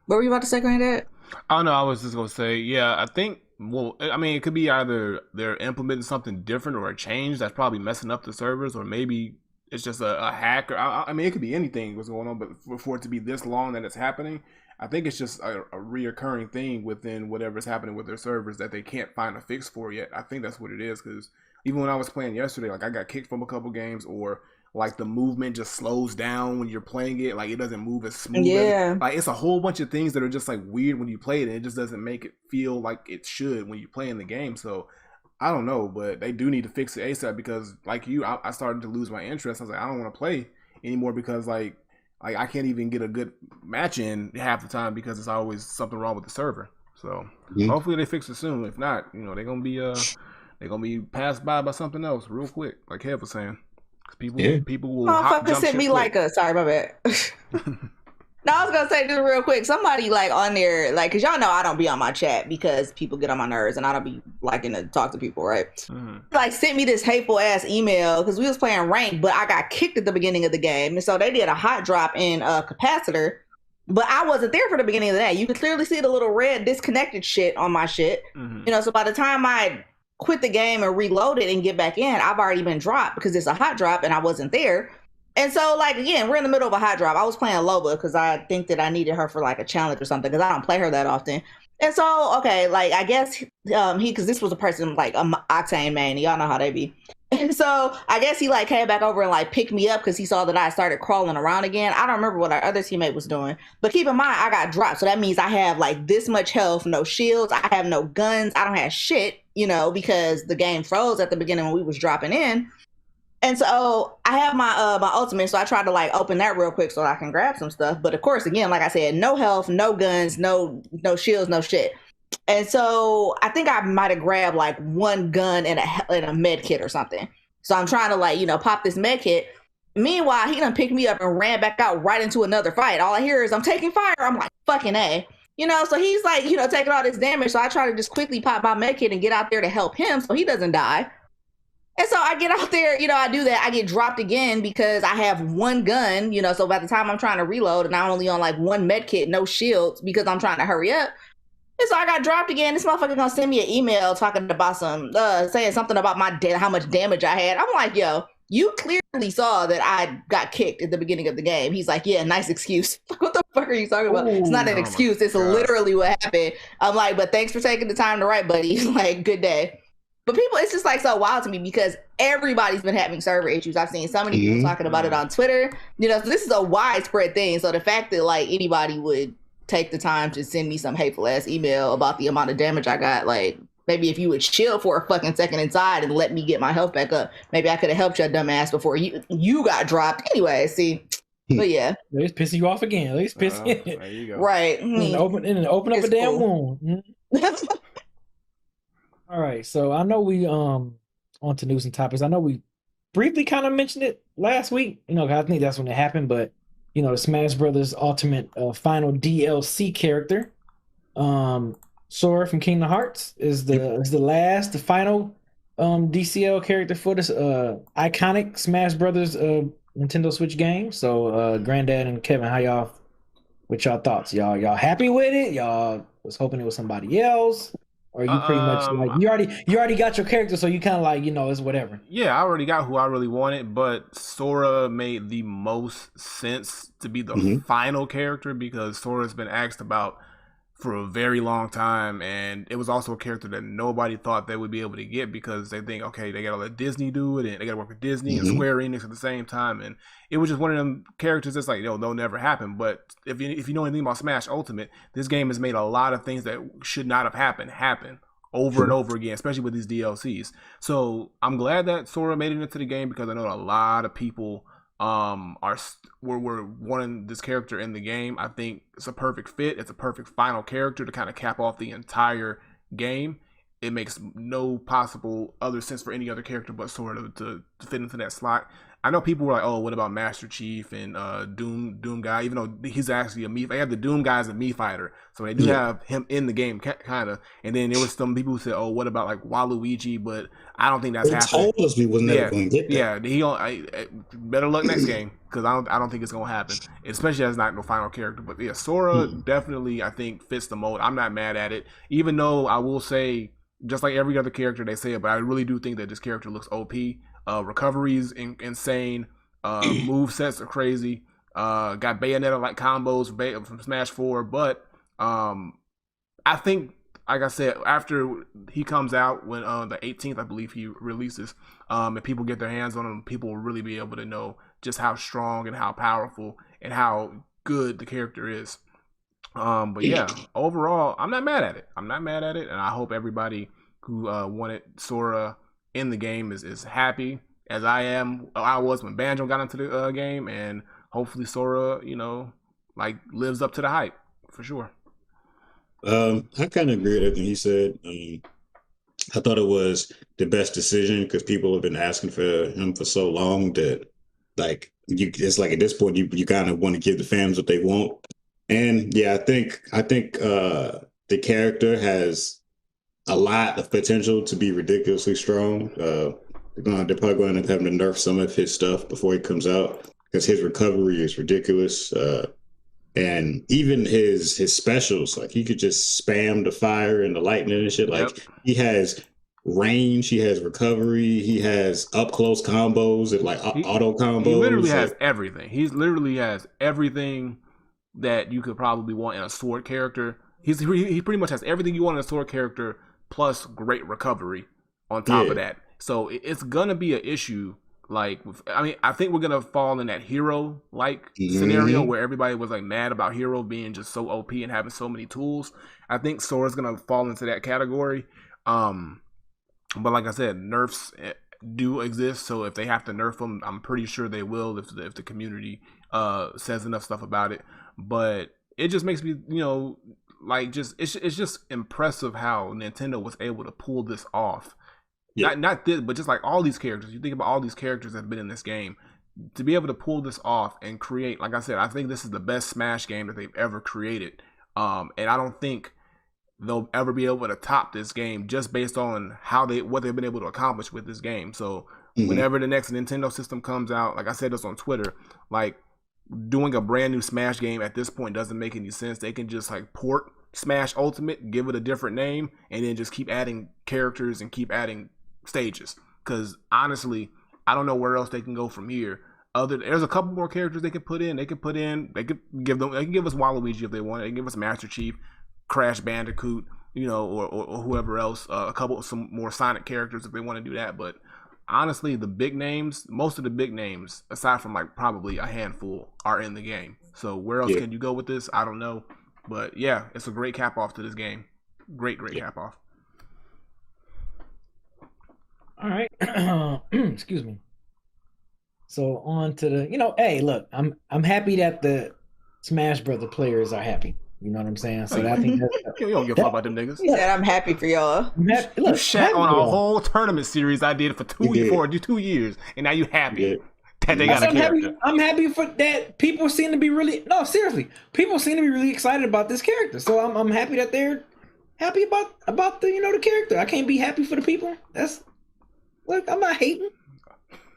What were you about to say, Granddad? Oh no, I was just going to say, yeah, I think. Well, I mean, it could be either they're implementing something different or a change that's probably messing up the servers, or maybe it's just a hack. Or I mean, it could be anything what's going on, but for it to be this long that it's happening, I think it's just a reoccurring thing within whatever's happening with their servers that they can't find a fix for yet. I think that's what it is, because even when I was playing yesterday, like, I got kicked from a couple games, or like the movement just slows down when you're playing it. Like, it doesn't move as smooth. Like, it's a whole bunch of things that are just like weird when you play it, and it just doesn't make it feel like it should when you play in the game. So I don't know, but they do need to fix it ASAP, because like you, I started to lose my interest. I was like, I don't want to play anymore, because like I can't even get a good match in half the time because it's always something wrong with the server. So hopefully they fix it soon. If not, you know, they're gonna be passed by something else real quick, like Kev was saying. People will jump sent me quick. Like sorry, my bad. No, I was gonna say just real quick. Somebody like on there, like, cause y'all know I don't be on my chat because people get on my nerves and I don't be liking to talk to people, right? Like, sent me this hateful ass email because we was playing ranked, but I got kicked at the beginning of the game, and so they did a hot drop in capacitor, but I wasn't there for the beginning of that. You could clearly see the little red disconnected shit on my shit, you know. So by the time I quit the game and reload it and get back in, I've already been dropped because it's a hot drop and I wasn't there. And so, like, again, we're in the middle of a hot drop. I was playing Loba because I think that I needed her for like a challenge or something because I don't play her that often. And so, okay, like, I guess because this was a person like Octane main, y'all know how they be. And so I guess he like came back over and like picked me up because he saw that I started crawling around again. I don't remember what our other teammate was doing, but keep in mind I got dropped, so that means I have like this much health, no shields, I have no guns, I don't have shit, you know, because the game froze at the beginning when we was dropping in. And so I have my my ultimate, so I tried to like open that real quick so I can grab some stuff. But of course, again, like I said, no health, no guns, no shields, no shit. And so I think I might have grabbed like one gun and a med kit or something. So I'm trying to like, you know, pop this med kit. Meanwhile, he done picked me up and ran back out right into another fight. All I hear is I'm taking fire. I'm like, fucking A. You know, so he's like, you know, taking all this damage. So I try to just quickly pop my med kit and get out there to help him so he doesn't die. And so I get out there, you know, I do that. I get dropped again because I have one gun, you know, so by the time I'm trying to reload and I'm only on like one med kit, no shields because I'm trying to hurry up. And so I got dropped again. This motherfucker gonna send me an email talking about saying something about how much damage I had. I'm like, yo, you clearly saw that I got kicked at the beginning of the game. He's like, yeah, nice excuse. What the fuck are you talking about? It's not an excuse. It's literally what happened. I'm like, but thanks for taking the time to write, buddy. Like, good day. But people, it's just like so wild to me because everybody's been having server issues. I've seen so many people talking about it on Twitter. You know, so this is a widespread thing. So the fact that like anybody would take the time to send me some hateful ass email about the amount of damage I got, like maybe if you would chill for a fucking second inside and let me get my health back up, maybe I could have helped your dumb ass before you got dropped. Anyway, see. But yeah, it's pissing you off again. At least pissing. There you go. Right. Open up it's a damn wound. All right, so I know we on to news and topics. I know we briefly kind of mentioned it last week. You know, I think that's when it happened. But you know, the Smash Brothers Ultimate final DLC character, Sora from Kingdom Hearts, is the final DCL character for this iconic Smash Brothers Nintendo Switch game. So, Granddad and Kevin, how y'all? What y'all thoughts? Y'all happy with it? Y'all was hoping it was somebody else? Or you pretty much like you already got your character, so you kind of like, you know, it's whatever. Yeah, I already got who I really wanted, but Sora made the most sense to be the final character because Sora's been asked about for a very long time, and it was also a character that nobody thought they would be able to get because they think, okay, they gotta let Disney do it, and they gotta work with Disney and Square Enix at the same time, and it was just one of them characters that's like, yo, they'll never happen. But if you know anything about Smash Ultimate, this game has made a lot of things that should not have happened happen over and over again, especially with these DLCs. So I'm glad that Sora made it into the game because I know a lot of people were wanting this character in the game. I think it's a perfect fit. It's a perfect final character to kind of cap off the entire game. It makes no possible other sense for any other character but Sora to fit into that slot. I know people were like, "Oh, what about Master Chief and Doom guy?" Even though he's actually a Mii, they have the Doom guy as a Mii fighter, so they do have him in the game, kind of. And then there was some people who said, "Oh, what about like Waluigi?" But I don't think that's happening. Told us we was never going to get that. Yeah, better luck next game because I don't think it's going to happen, especially as not no final character. But yeah, Sora definitely I think fits the mold. I'm not mad at it, even though I will say, just like every other character they say it, but I really do think that this character looks OP. Recoveries insane. Move sets are crazy. Got Bayonetta like combos from Smash 4, but I think, like I said, after he comes out when the 18th, I believe he releases, and people get their hands on him, people will really be able to know just how strong and how powerful and how good the character is. But yeah, overall, I'm not mad at it. And I hope everybody who wanted Sora in the game is happy as I was when Banjo got into the game, and hopefully Sora, you know, like lives up to the hype for sure. I kind of agree with everything he said. I thought it was the best decision because people have been asking for him for so long that like it's like at this point you kind of want to give the fans what they want. And yeah, I think the character has a lot of potential to be ridiculously strong. They're probably going to end up having to nerf some of his stuff before he comes out because his recovery is ridiculous. And even his specials, like he could just spam the fire and the lightning and shit. Like he has range. He has recovery. He has up close combos and like auto combos. He literally has everything. He literally has everything that you could probably want in a sword character. He pretty much has everything you want in a sword character plus great recovery on top of that. So it's gonna be an issue. Like, I mean, I think we're gonna fall in that hero like scenario where everybody was like mad about Hero being just so OP and having so many tools. I think Sora's gonna fall into that category. But like I said, nerfs do exist. So if they have to nerf them, I'm pretty sure they will if the community says enough stuff about it. But it just makes me, like, it's just impressive how Nintendo was able to pull this off. Yeah. Not this, but just like all these characters. You think about all these characters that have been in this game. To be able to pull this off and create, like I said, I think this is the best Smash game that they've ever created. And I don't think they'll ever be able to top this game just based on what they've been able to accomplish with this game. So whenever the next Nintendo system comes out, like I said this on Twitter, like doing a brand new Smash game at this point doesn't make any sense. They can just like port Smash Ultimate, give it a different name, and then just keep adding characters and keep adding stages. Because honestly, I don't know where else they can go from here. There's a couple more characters they could put in. They could give us Waluigi if they want. They can give us Master Chief, Crash Bandicoot, or whoever else. Some more Sonic characters if they want to do that. But honestly, the big names, most of the big names, aside from like probably a handful, are in the game. So where else can you go with this? I don't know. But yeah, it's a great cap off to this game. Great cap off. All right. Excuse me. So on to the, hey, look, I'm happy that the Smash Brother players are happy. You know what I'm saying? So I think you don't give a fuck about them niggas. Yeah, I'm happy for y'all. Look, you shat on a whole tournament series I did for 2 years, and now you happy that they got a character. I'm happy for that. People seem to be seriously. People seem to be really excited about this character. So I'm happy that they're happy about the the character. I can't be happy for the people. Look, I'm not hating.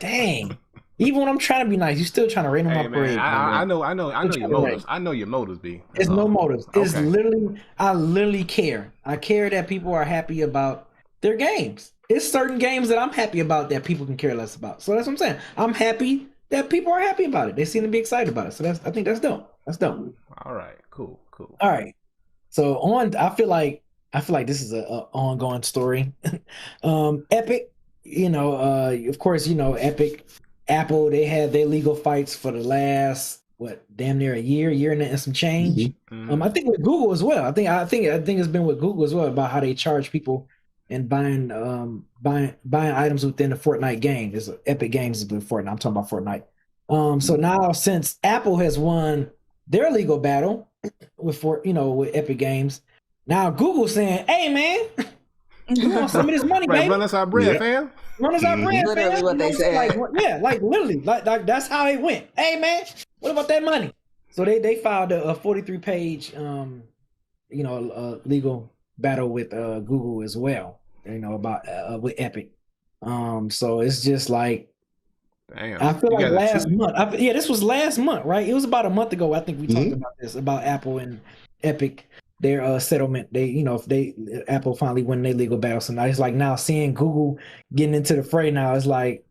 Dang. Even when I'm trying to be nice, you're still trying to rain on my parade. I know your motives. I know your motives, B. It's no motives. It's literally, I literally care. I care that people are happy about their games. It's certain games that I'm happy about that people can care less about. So that's what I'm saying. I'm happy that people are happy about it. They seem to be excited about it. So I think that's dope. That's dope. All right. Cool. All right. So I feel like this is a ongoing story. Epic, of course, Epic, Apple, they had their legal fights for the last damn near a year and some change. I think with Google as well. I think it's been with Google as well about how they charge people and buying items within the Fortnite game. There's Epic Games with Fortnite. I'm talking about Fortnite. So now since Apple has won their legal battle with Epic Games, now Google's saying, "Hey man, you want some of this money, baby? Run us our bread, fam. Run us our bread, literally fam." what they said. Like literally, like that's how it went. Hey man, what about that money? So they filed a 43-page legal battle with Google as well. About with Epic. So it's just like, damn. I feel like last month. This was last month, right? It was about a month ago. I think we talked about this about Apple and Epic. Their settlement, Apple finally won their legal battle. So now it's like, now seeing Google getting into the fray now, it's like,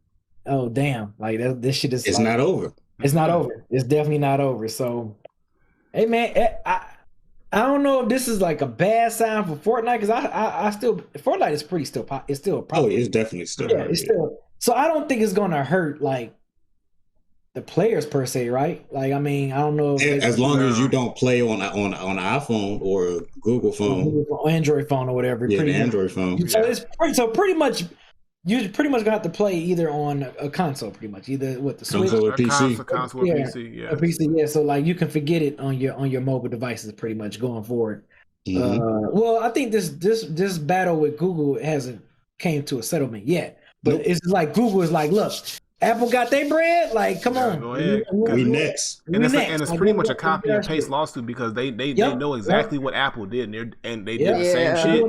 oh damn, like this shit is. It's not over. It's not over. It's definitely not over. So, hey man, I don't know if this is like a bad sign for Fortnite, because I still, Fortnite is it's still a problem. Oh, it's definitely still. Yeah, it's still. So I don't think it's gonna hurt like the players per se, right? Like, I mean, I don't know. As long as you don't play on an iPhone or a Google phone, or Android phone or whatever. Yeah, Android phone. So pretty much, you're pretty much gonna have to play either on a console, pretty much, either with the Switch or PC. Console or PC, yeah. A PC, yeah. So like, you can forget it on your mobile devices, pretty much going forward. Well, I think this battle with Google hasn't came to a settlement yet, but it's like Google is like, look, Apple got their bread. Like, come on, go ahead. We next. And it's pretty much a copy and paste lawsuit, because they know exactly what Apple did, and they did the same shit. They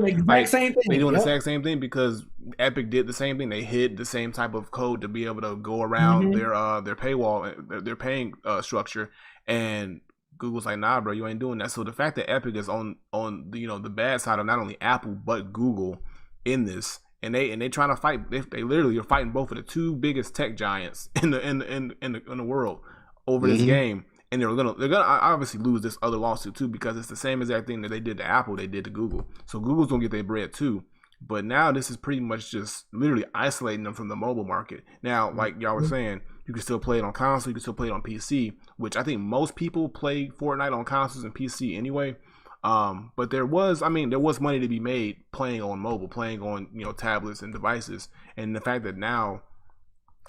doing the exact same thing because Epic did the same thing. They hid the same type of code to be able to go around their paywall, their paying structure, and Google's like, nah, bro, you ain't doing that. So the fact that Epic is on the bad side of not only Apple but Google in this and they trying to fight. They literally are fighting both of the two biggest tech giants in the world over this game. And they're gonna obviously lose this other lawsuit too, because it's the same exact thing that they did to Apple, they did to Google. So Google's gonna get their bread too. But now this is pretty much just literally isolating them from the mobile market. Now, like y'all were saying, you can still play it on console, you can still play it on PC, which I think most people play Fortnite on consoles and PC anyway. But there was money to be made playing on mobile, playing on tablets and devices. And the fact that now,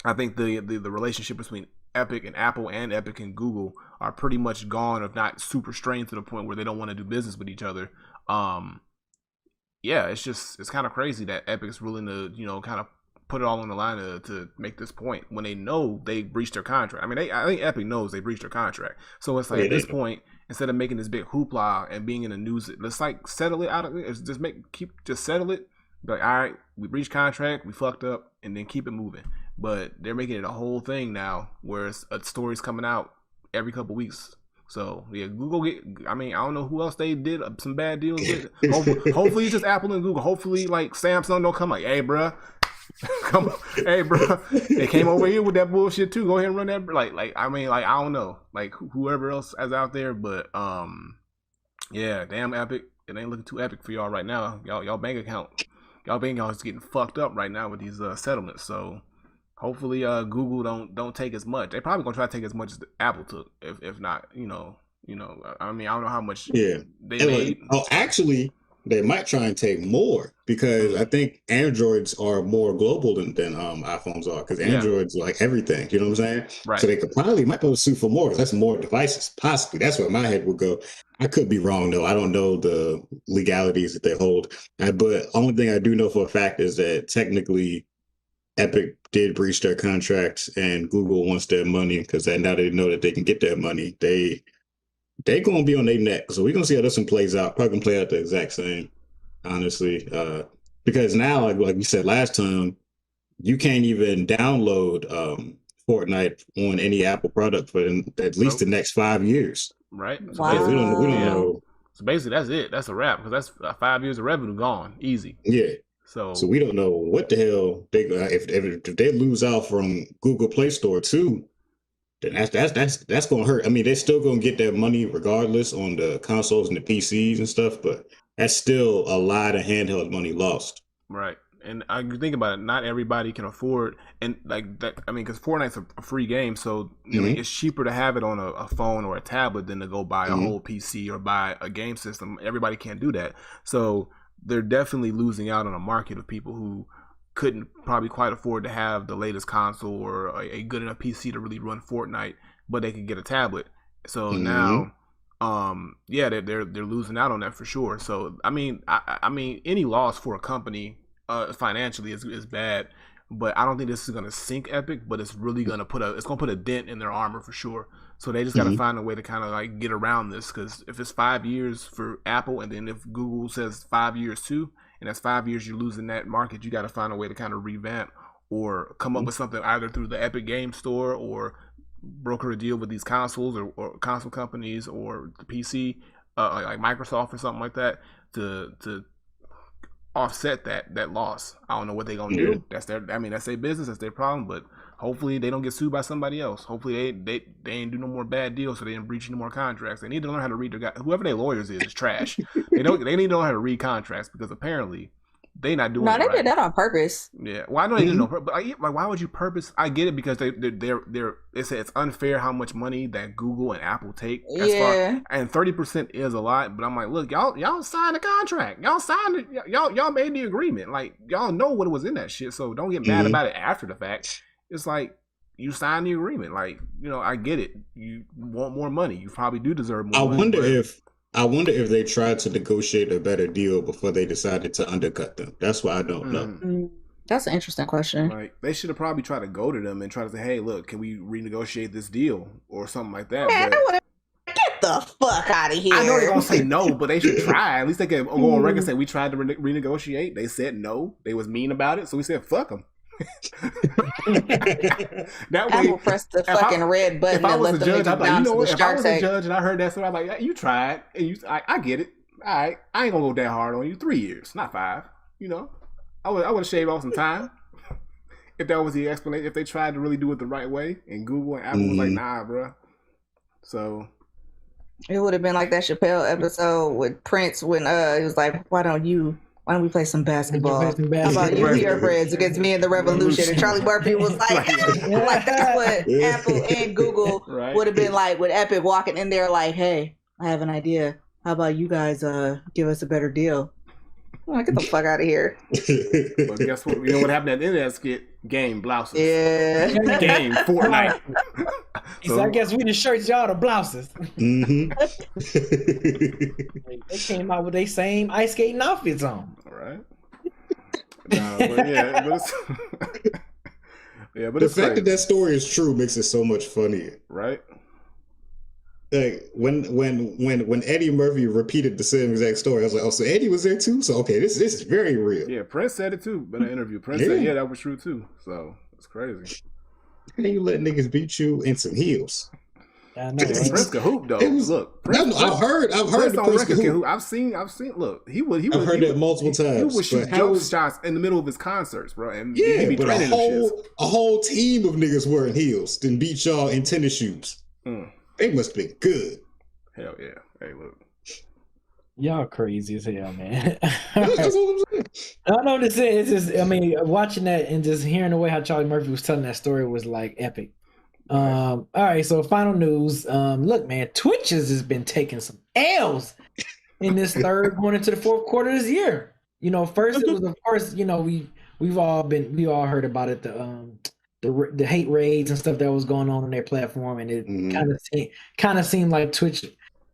I think the relationship between Epic and Apple and Epic and Google are pretty much gone, if not super strained to the point where they don't want to do business with each other. Yeah, it's kind of crazy that Epic's willing to kind of put it all on the line to make this point when they know they breached their contract. I mean, I think Epic knows they breached their contract. So it's like at this point, instead of making this big hoopla and being in the news, let's like settle it out of it. Just settle it. Be like, all right, we breached contract, we fucked up, and then keep it moving. But they're making it a whole thing now, where a story's coming out every couple weeks. So yeah, Google I don't know who else they did some bad deals with. Hopefully it's just Apple and Google. Hopefully like Samsung don't come like, hey bruh, they came over here with that bullshit too. Go ahead and run that. I don't know, like whoever else is out there, but yeah, damn Epic, it ain't looking too epic for y'all right now. Y'all bank account is getting fucked up right now with these settlements. So hopefully Google don't take as much. They probably gonna try to take as much as Apple took, if not, I don't know how much they made. Actually, they might try and take more, because I think Androids are more global than iPhones are, because Androids are like everything, you know what I'm saying? Right. So they might be able to sue for more, because that's more devices, possibly. That's where my head would go. I could be wrong, though. I don't know the legalities that they hold. But only thing I do know for a fact is that technically Epic did breach their contracts, and Google wants their money, because now they know that they can get their money. They gonna be on their neck. So we're gonna see how this one plays out. Probably gonna play out the exact same, honestly. Because now, like we said last time, you can't even download Fortnite on any Apple product for at least the next 5 years. Right. So wow. We don't know. So basically, that's it. That's a wrap, because that's 5 years of revenue gone, easy. Yeah. So we don't know what the hell if they lose out from Google Play Store too, then that's gonna hurt. I mean, they're still gonna get their money regardless on the consoles and the PCs and stuff, but that's still a lot of handheld money lost. Right. And I think about it, not everybody can afford, and like that. I mean, because Fortnite's a free game, so it's cheaper to have it on a phone or a tablet than to go buy a whole PC or buy a game system. Everybody can't do that, so they're definitely losing out on a market of people who couldn't probably quite afford to have the latest console or a good enough PC to really run Fortnite, but they could get a tablet. So now, they're losing out on that for sure. So I mean, any loss for a company financially is bad, but I don't think this is gonna sink Epic, but it's really gonna put a dent in their armor for sure. So they just got to find a way to kind of like get around this, because if it's 5 years for Apple, and then if Google says 5 years too, and that's 5 years you're losing that market, you got to find a way to kind of revamp or come up with something either through the Epic Game Store or broker a deal with these consoles or console companies or the PC, like Microsoft or something like that, to offset that loss. I don't know what they're gonna do. That's their business, that's their problem, but hopefully they don't get sued by somebody else. Hopefully they ain't do no more bad deals, so they ain't breach any more contracts. They need to learn how to read whoever their lawyers is trash. They need to learn how to read contracts, because apparently they not doing it right. No, they did that on purpose. Yeah. Well, I know they didn't know, but like, why would you purpose? I get it, because they say it's unfair how much money that Google and Apple take. And 30% is a lot, but I'm like, look, y'all signed a contract. Y'all made the agreement. Like, y'all know what was in that shit, so don't get mad about it after the fact. It's like, you signed the agreement. Like, I get it. You want more money. You probably do deserve more money. I wonder if they tried to negotiate a better deal before they decided to undercut them. That's what I don't know. That's an interesting question. Like, they should have probably tried to go to them and try to say, hey, look, can we renegotiate this deal or something like that? Man, get the fuck out of here. I know they're going to say no, but they should try. At least they can go on record and say, we tried to renegotiate. They said no. They was mean about it, so we said, fuck them. That way, I will press the fucking red button and let them I'm like, if I was a judge and I heard that, so I'm like, yeah, you tried, and I get it. All right, I ain't gonna go that hard on you. 3 years, not 5. I would shave off some time if that was the explanation. If they tried to really do it the right way, and Google and Apple was like, nah, bro. So it would have been like that Chappelle episode with Prince when he was like, why don't we play some basketball? How about you and your friends against me and the revolution? And Charlie Murphy was like, like that's what Apple and Google would have been like with Epic walking in there like, hey, I have an idea. How about you guys give us a better deal? Oh, get the fuck out of here. Well, guess what? You know what happened at the end of that skit? Game blouses. Yeah. Game Fortnite. So I guess we the shirts, y'all the blouses. Mm-hmm. They came out with their same ice skating outfits on. All right. But it's the fact that that story is true makes it so much funnier. Right. Like when Eddie Murphy repeated the same exact story, I was like, oh, so Eddie was there too? So okay, this is very real. Yeah, Prince said it too in an interview. Prince said, yeah, that was true too. So it's crazy. How you let niggas beat you in some heels? I know, Prince could hoop though. Look, Prince, I've heard the Prince could hoop. I've seen. Look, he would. I've heard that multiple times. He would shoot jump shots in the middle of his concerts, bro. And yeah, he'd be but a whole team of niggas wearing heels then beat y'all in tennis shoes. They must be good. Hell yeah. Hey, look. Y'all crazy as hell, man. That's what I'm saying. I know this is. It's just, I mean, watching that and just hearing the way how Charlie Murphy was telling that story was like epic. All right, so final news. Look, man, Twitch has been taking some L's in this third going into the fourth quarter of this year. You know, first it was, of course, you know, we all heard about it, the hate raids and stuff that was going on their platform, and it kind of seemed like Twitch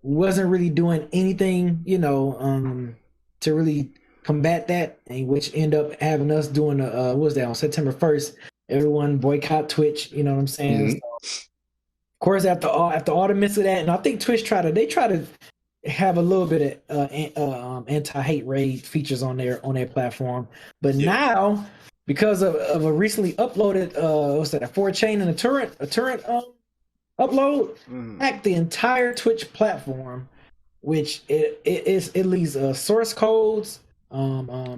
wasn't really doing anything, you know, to really combat that, and which ended up having us doing what was that on September 1st? Everyone boycott Twitch, you know what I'm saying? So, of course, after all the midst of that, and I think Twitch try to have a little bit of anti-hate raid features on their platform, but now, because of a recently uploaded what's that, a 4chain and a torrent upload, hacked the entire Twitch platform, which it leaves source codes,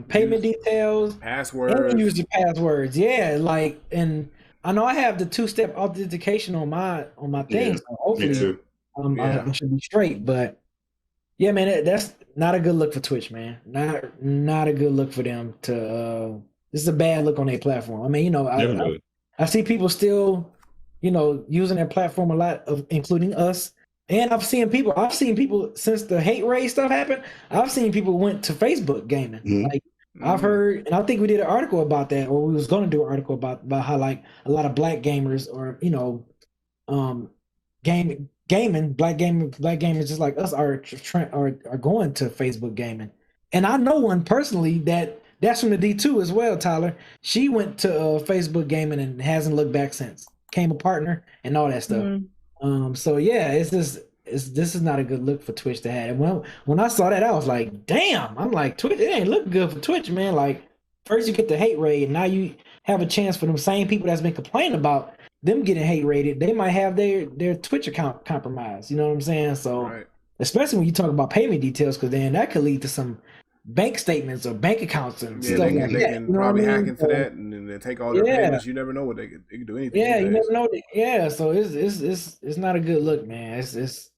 payment details, passwords, and user passwords. Yeah, like, and I know I have the 2-step authentication on my thing, so hopefully I should be straight. But yeah, man, that's not a good look for Twitch, man. Not a good look for them to. This is a bad look on their platform. I mean, you know, I see people still, you know, using their platform a lot, including us. And I've seen people since the hate raid stuff happened. I've seen people went to Facebook gaming. Like I've heard, and I think we did an article about that, or we was going to do an article about how like a lot of black gamers, or you know, black gamers just like us are going to Facebook gaming. And I know one personally that's from the D2 as well, Tyler. She went to Facebook gaming and hasn't looked back since. Became a partner and all that stuff. So yeah, this is not a good look for Twitch to have. And when I saw that, I was like, damn. I'm like, Twitch, it ain't looking good for Twitch, man. Like, first you get the hate raid, and now you have a chance for them same people that's been complaining about them getting hate raided. They might have their Twitch account compromised. You know what I'm saying? So especially when you talk about payment details, because then that could lead to some bank statements or bank accounts and stuff like that. They can probably hack into that and then take all their payments. You never know what they can do anything. Yeah, you never know. Yeah, so it's not a good look, man. It's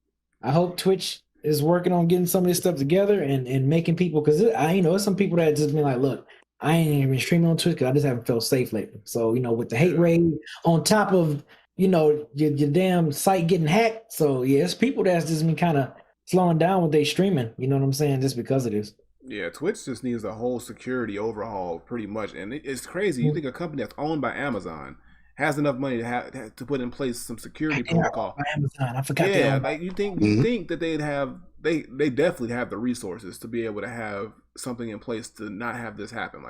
I hope Twitch is working on getting some of this stuff together and making people, because I know some people that just been like, look, I ain't even streaming on Twitch because I just haven't felt safe lately. So you know, with the hate raid on top of, you know, your damn site getting hacked. So yeah, it's people that's just been kind of slowing down with their streaming. You know what I'm saying? Just because of this. Yeah, Twitch just needs a whole security overhaul, pretty much, and it's crazy. You think a company that's owned by Amazon has enough money to put in place some security protocol? Amazon, I forgot. Yeah, like you think that they definitely have the resources to be able to have something in place to not have this happen.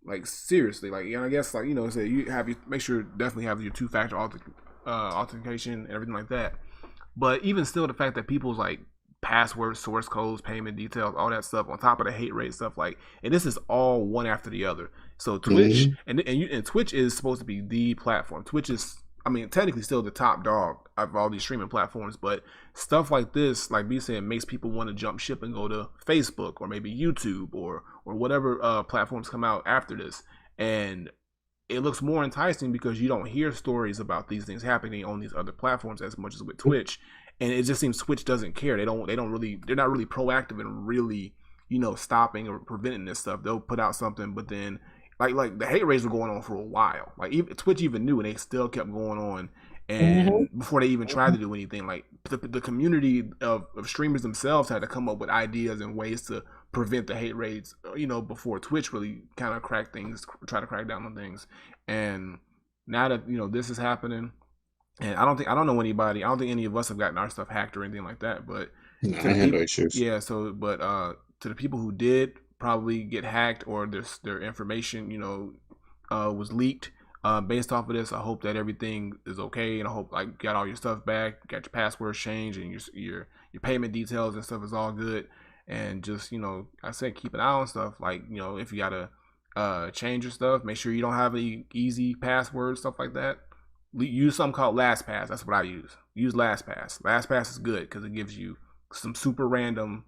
Like seriously, like, you know, I guess, like, you know, say you make sure definitely have your 2-factor authentication and everything like that. But even still, the fact that people's like passwords, source codes, payment details, all that stuff on top of the hate rate stuff, like, and this is all one after the other. So Twitch and Twitch is supposed to be the platform. Twitch is, I mean, technically still the top dog of all these streaming platforms, but stuff like this, like B said, makes people want to jump ship and go to Facebook or maybe YouTube or or whatever platforms come out after this, and it looks more enticing because you don't hear stories about these things happening on these other platforms as much as with Twitch. And it just seems Twitch doesn't care. They're not really proactive in really, stopping or preventing this stuff. They'll put out something, but then like the hate raids were going on for a while. Like Twitch even knew, and they still kept going on. And before they even tried to do anything, like the community of streamers themselves had to come up with ideas and ways to prevent the hate raids, before Twitch really kind of try to crack down on things. And now that this is happening, and I don't think any of us have gotten our stuff hacked or anything like that. But I had no issues. Yeah. So, but to the people who did probably get hacked or their information, was leaked. Based off of this, I hope that everything is okay, and I hope you got all your stuff back, got your passwords changed, and your payment details and stuff is all good. And just I said, keep an eye on stuff. Like if you gotta change your stuff, make sure you don't have any easy passwords, stuff like that. Use something called LastPass. That's what I use. Use LastPass. LastPass is good because it gives you some super random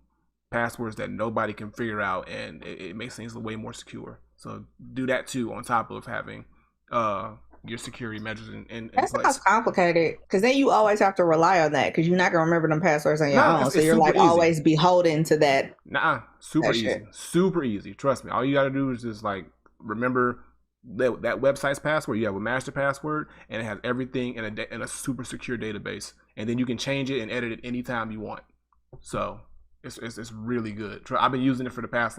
passwords that nobody can figure out, and it makes things way more secure. So do that too, on top of having your security measures in that place. sounds complicated because then you always have to rely on that because you're not gonna remember them passwords on your own, so you're always beholden to that. Super easy. Trust me. All you got to do is just remember that website's password. You have a master password, and it has everything in a super secure database, and then you can change it and edit it anytime you want. So it's really good. I've been using it for the past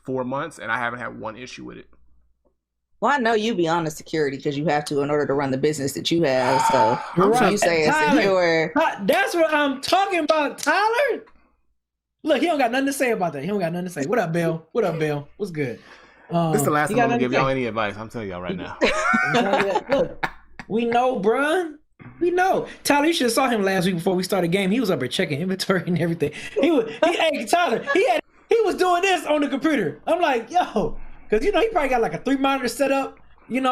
4 months, and I haven't had one issue with it. Well, I know you be on the security because you have to in order to run the business that you have. So you say it's secure. That's what I'm talking about, Tyler. Look, he don't got nothing to say about that. He don't got nothing to say. What up, Bill? What's good? This is the last time I'm gonna give y'all any advice. I'm telling y'all right now. Look, we know, bruh. We know. Tyler, you should have saw him last week before we started the game. He was up there checking inventory and everything. Hey, Tyler, he was doing this on the computer. I'm like, yo. Because, he probably got a 3 monitor set up, watching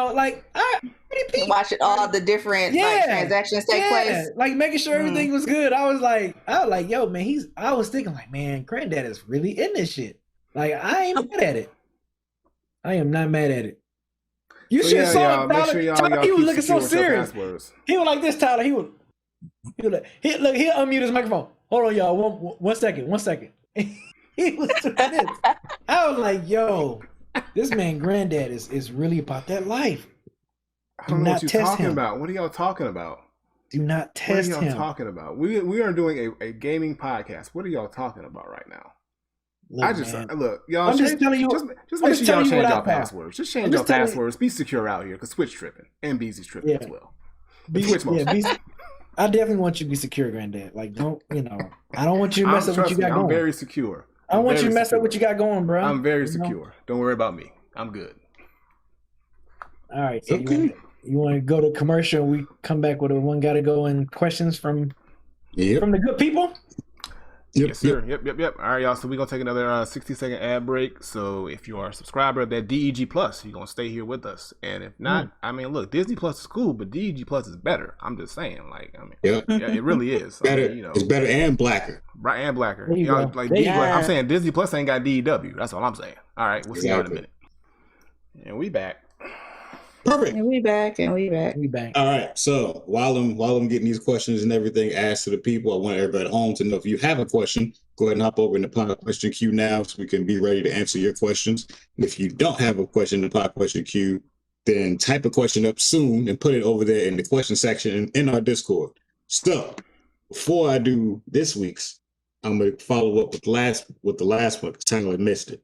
all the different transactions take place. Making sure everything was good. I was like, yo, man, I was thinking man, Granddad is really in this shit. I ain't mad at it. I am not mad at it. You should have saw him, Tyler. He was looking so serious. He was like this, Tyler. He was like, he'll unmute his microphone. Hold on, y'all. One second. He was doing this. I was like, yo. This man, Granddad, is really about that life. I don't know what you're talking about. What are y'all talking about? Do not test him. What are y'all talking about? We are doing a gaming podcast. What are y'all talking about right now? Look, y'all. I'm just telling you. Just make sure y'all change y'all passwords. Just change your passwords. Be secure out here, because Twitch tripping and BZ's tripping as well. I definitely want you to be secure, Granddad. Don't I don't want you to mess up what you got going. I'm very secure. I don't want you to mess up what you got going, bro. I'm very secure. Don't worry about me. I'm good. All right. So you want to go to commercial? We come back with one got to go in questions from the good people. Yes, sir. Yep. All right, y'all. So we're going to take another 60-second ad break. So if you are a subscriber of that DEG Plus, you're going to stay here with us. And if not, look, Disney Plus is cool, but DEG Plus is better. I'm just saying. Yeah, it really is. Better, it's better and blacker. Right, and blacker. I'm saying Disney Plus ain't got DEW. That's all I'm saying. All right, we'll see you in a minute. And we back. Perfect. And we back. All right. So while I'm getting these questions and everything asked to the people, I want everybody at home to know if you have a question, go ahead and hop over in the pod question queue now so we can be ready to answer your questions. And if you don't have a question in the pod question queue, then type a question up soon and put it over there in the question section in our Discord. So before I do this week's, I'm going to follow up with the last one because Tyler missed it.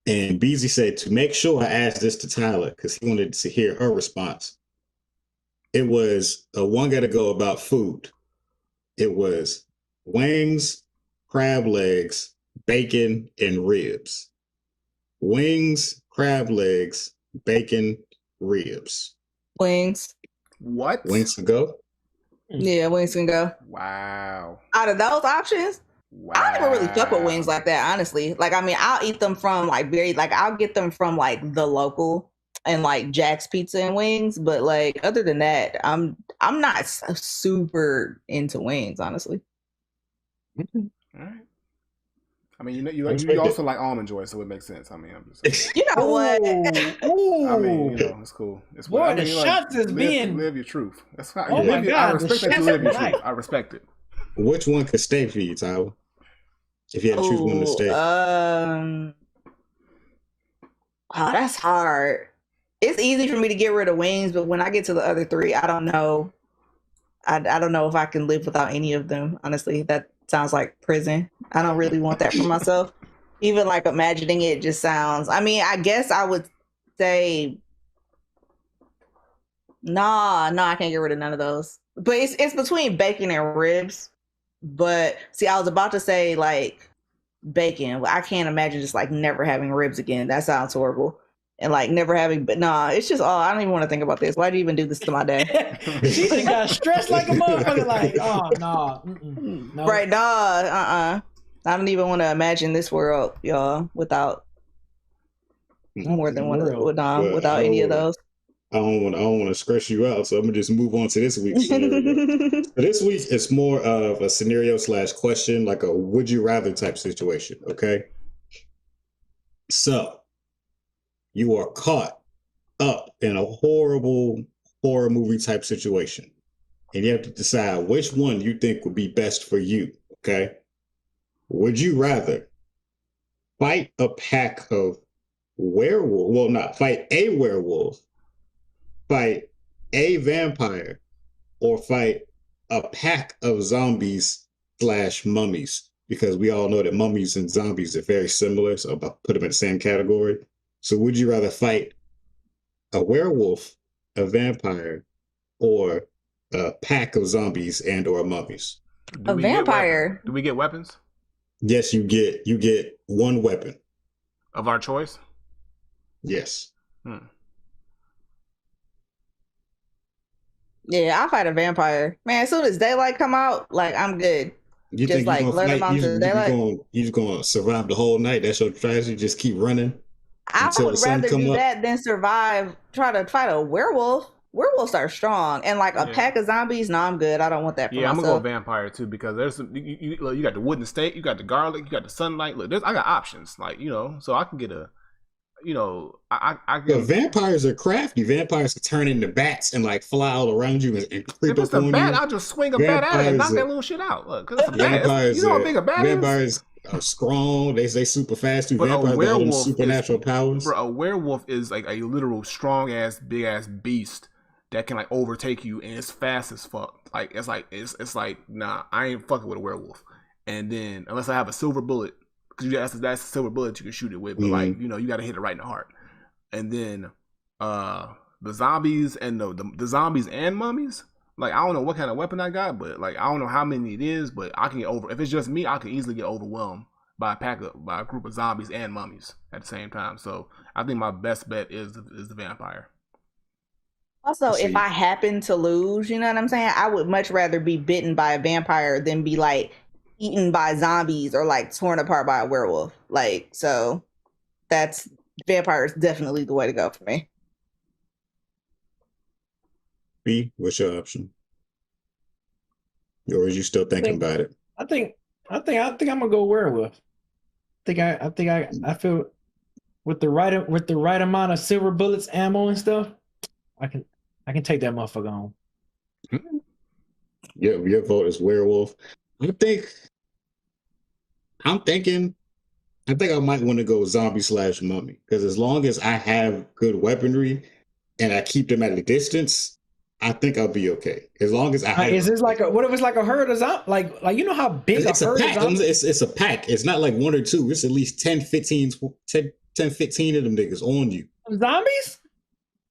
And Beezy said to make sure I asked this to Tyler because he wanted to hear her response. It was one got to go about food. It was wings, crab legs, bacon, and ribs. Wings, crab legs, bacon, ribs. Wings. What? Wings can go? Yeah, wings can go. Wow. Out of those options, wow. I never really fuck with wings like that, honestly. I'll eat them from I'll get them from the local and Jack's Pizza and Wings, but other than that, I'm not super into wings, honestly. All right. I mean, you also like Almond Joy, so it makes sense. I mean, I'm just You know what? Ooh. I mean, it's cool. It's boy, I mean, the shots is being live your truth. That's fine. Oh my God, I respect that you live your truth. I respect it. Which one could stay for you, Tyler? If you had to choose one to stay. Oh, that's hard. It's easy for me to get rid of wings, but when I get to the other three, I don't know. I don't know if I can live without any of them. Honestly, that sounds like prison. I don't really want that for myself. Even like imagining it just sounds. I mean, I guess I would say, no, I can't get rid of none of those. But it's between bacon and ribs. But see, I was about to say like bacon. I can't imagine just like never having ribs again. That sounds horrible. And like never having, but nah, it's just, I don't even want to think about this. Why do you even do this to my day? She just got stressed like a motherfucker. Like, oh no, no. Right? I don't even want to imagine this world, y'all, without more than one. Without any of those. I don't want to stress you out, so I'm gonna just move on to this week's scenario. So this week it's more of a scenario / question, like a would you rather type situation. Okay, so you are caught up in a horrible horror movie type situation, and you have to decide which one you think would be best for you. Okay, would you rather fight a pack of werewolves? Well, not fight a werewolf. Fight a vampire, or fight a pack of zombies / mummies, because we all know that mummies and zombies are very similar, so I'll put them in the same category. So would you rather fight a werewolf, a vampire, or a pack of zombies and or mummies? A vampire. Do we get weapons? Yes, you get one weapon. Of our choice? Yes. Yeah, I'll fight a vampire. Man, as soon as daylight come out, like I'm good. You just think like let them out to daylight. You just gonna survive the whole night? That's your strategy? Just keep running? I would rather do that than survive. Try to fight a werewolf. Werewolves are strong, and like a pack of zombies. No, I'm good. I don't want that for myself. I'm gonna go vampire too, because there's some, you got the wooden stake, you got the garlic, you got the sunlight. Look, I got options, like so I can get a. I can. Vampires are crafty. Vampires can turn into bats and like fly all around you and creep up on you. If it's a bat, I'll just swing a bat at it and knock that little shit out. Look, because it's a bat. You know how big a bat is? Vampires are strong. They super fast too. Vampires have all supernatural powers. Bro, a werewolf is like a literal strong ass, big ass beast that can like overtake you, and it's fast as fuck. Like it's like nah, I ain't fucking with a werewolf. And then unless I have a silver bullet. Because that's a silver bullet you can shoot it with, but like you got to hit it right in the heart. And then the zombies and the zombies and mummies. Like I don't know what kind of weapon I got, but like I don't know how many it is, but I can get over. If it's just me, I can easily get overwhelmed by a group of zombies and mummies at the same time. So I think my best bet is the vampire. Also, if I happen to lose, you know what I'm saying? I would much rather be bitten by a vampire than be like eaten by zombies or like torn apart by a werewolf. Like, so that's vampire is definitely the way to go for me. B, what's your option? Or are you still thinking about it? I think I'm gonna go werewolf. I feel with the right amount of silver bullets, ammo and stuff, I can take that motherfucker on. Your vote is werewolf. I think I might want to go zombie / mummy, because as long as I have good weaponry and I keep them at a distance, I think I'll be okay. As long as I have. Is this like what if it's like a herd of zombies? Like you know how big it's a herd pack. of zombies? It's a pack. It's not like one or two. It's at least 10, 15 of them niggas on you. Zombies?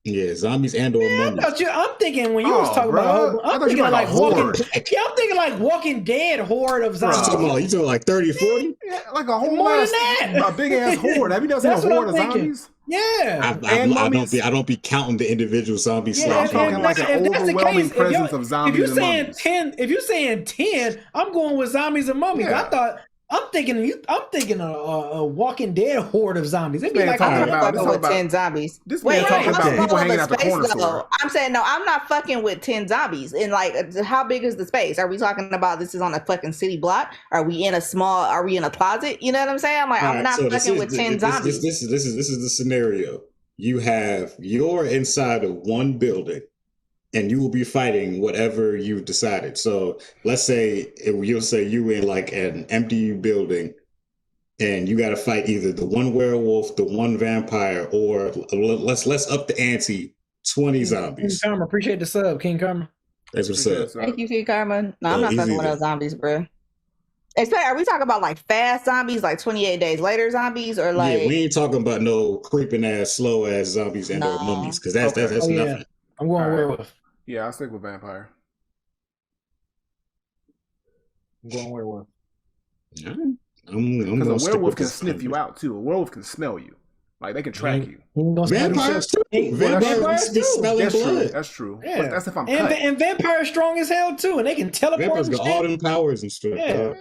Yeah, zombies and or mummies. I'm thinking when you was talking about, I'm thinking like walking. Yeah, I'm thinking like Walking Dead horde of zombies. You talking like 30, 40? Yeah, like a whole more than that. A big ass horde. Have you never seen a horde of zombies? Yeah, I don't be counting the individual zombies. Yeah, I'm talking like an overwhelming presence of zombies. If you're saying 10, I'm going with zombies and mummies. Yeah. I'm thinking a Walking Dead horde of zombies. It'd be like I'm about- not fucking with 10 zombies. This Wait, man talking how about small people of hanging a out the space corner though? store. I'm saying no. I'm not fucking with 10 zombies. And like, how big is the space? Are we talking about this is on a fucking city block? Are we in a small? Are we in a closet? You know what I'm saying? I'm like, I'm not fucking with 10 zombies. This is the scenario. You're inside of one building, and you will be fighting whatever you've decided. So let's say you'll say you in like an empty building, and you got to fight either the one werewolf, the one vampire, or let's up the ante, 20 zombies. King Karma, appreciate the sub, King Karma. That's what's up. Thank you, King Karma. No, I'm Oh, not fucking easy with then. those zombies, bro. Are we talking about like fast zombies, like 28 days later zombies, or like? Yeah, we ain't talking about no creeping ass, slow ass zombies and or No. mummies, because that's Okay. Oh, yeah. nothing. I'm going All right. werewolf. Yeah, I'll stick with vampire. I'm going werewolf. Yeah. I'm Because gonna a stick werewolf with can the sniff you zombies. out too. A werewolf can smell you. Like they can track you. Vampires too. Hey, Vampires be smelling That's true. blood. That's true. Yeah. But that's if I'm And, cut. and vampires strong as hell too, and they can teleport. Vampires And got shit. all them powers and stuff. Yeah. dog.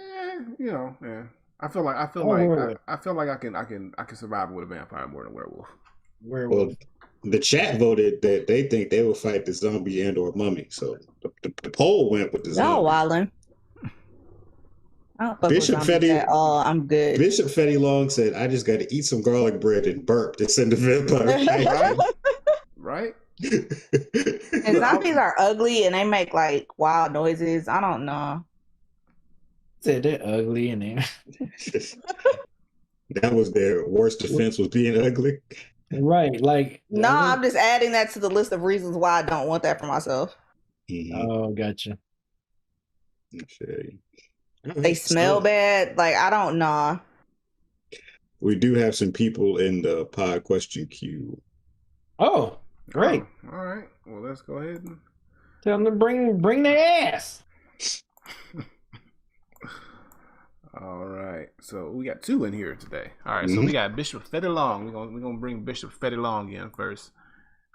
You know, yeah. I feel like werewolf. I feel like I can survive with a vampire more than a werewolf. Werewolf. Well, the chat voted that they think they will fight the zombie and or mummy. So the poll went with the Y'all zombie. wildin'. I don't fuck Bishop with zombies Fetty- at all. I'm good. Bishop Fetty Long said, "I just got to eat some garlic bread and burp to send the vampire." Right? And zombies are ugly and they make like wild noises. I don't know. Said they're ugly and they That was their worst defense, was being ugly. right. Like No, I'm just adding that to the list of reasons why I don't want that for myself. Mhm. Oh, gotcha. Okay. They smell bad. Like, I don't know. We do have some people in the pod question queue. Oh, great. Oh, all right. Well, let's go ahead and Tell them to bring their ass. all right. So we got two in here today. All right. So we got Bishop Fetty Long. We're gonna bring Bishop Fetty Long in first.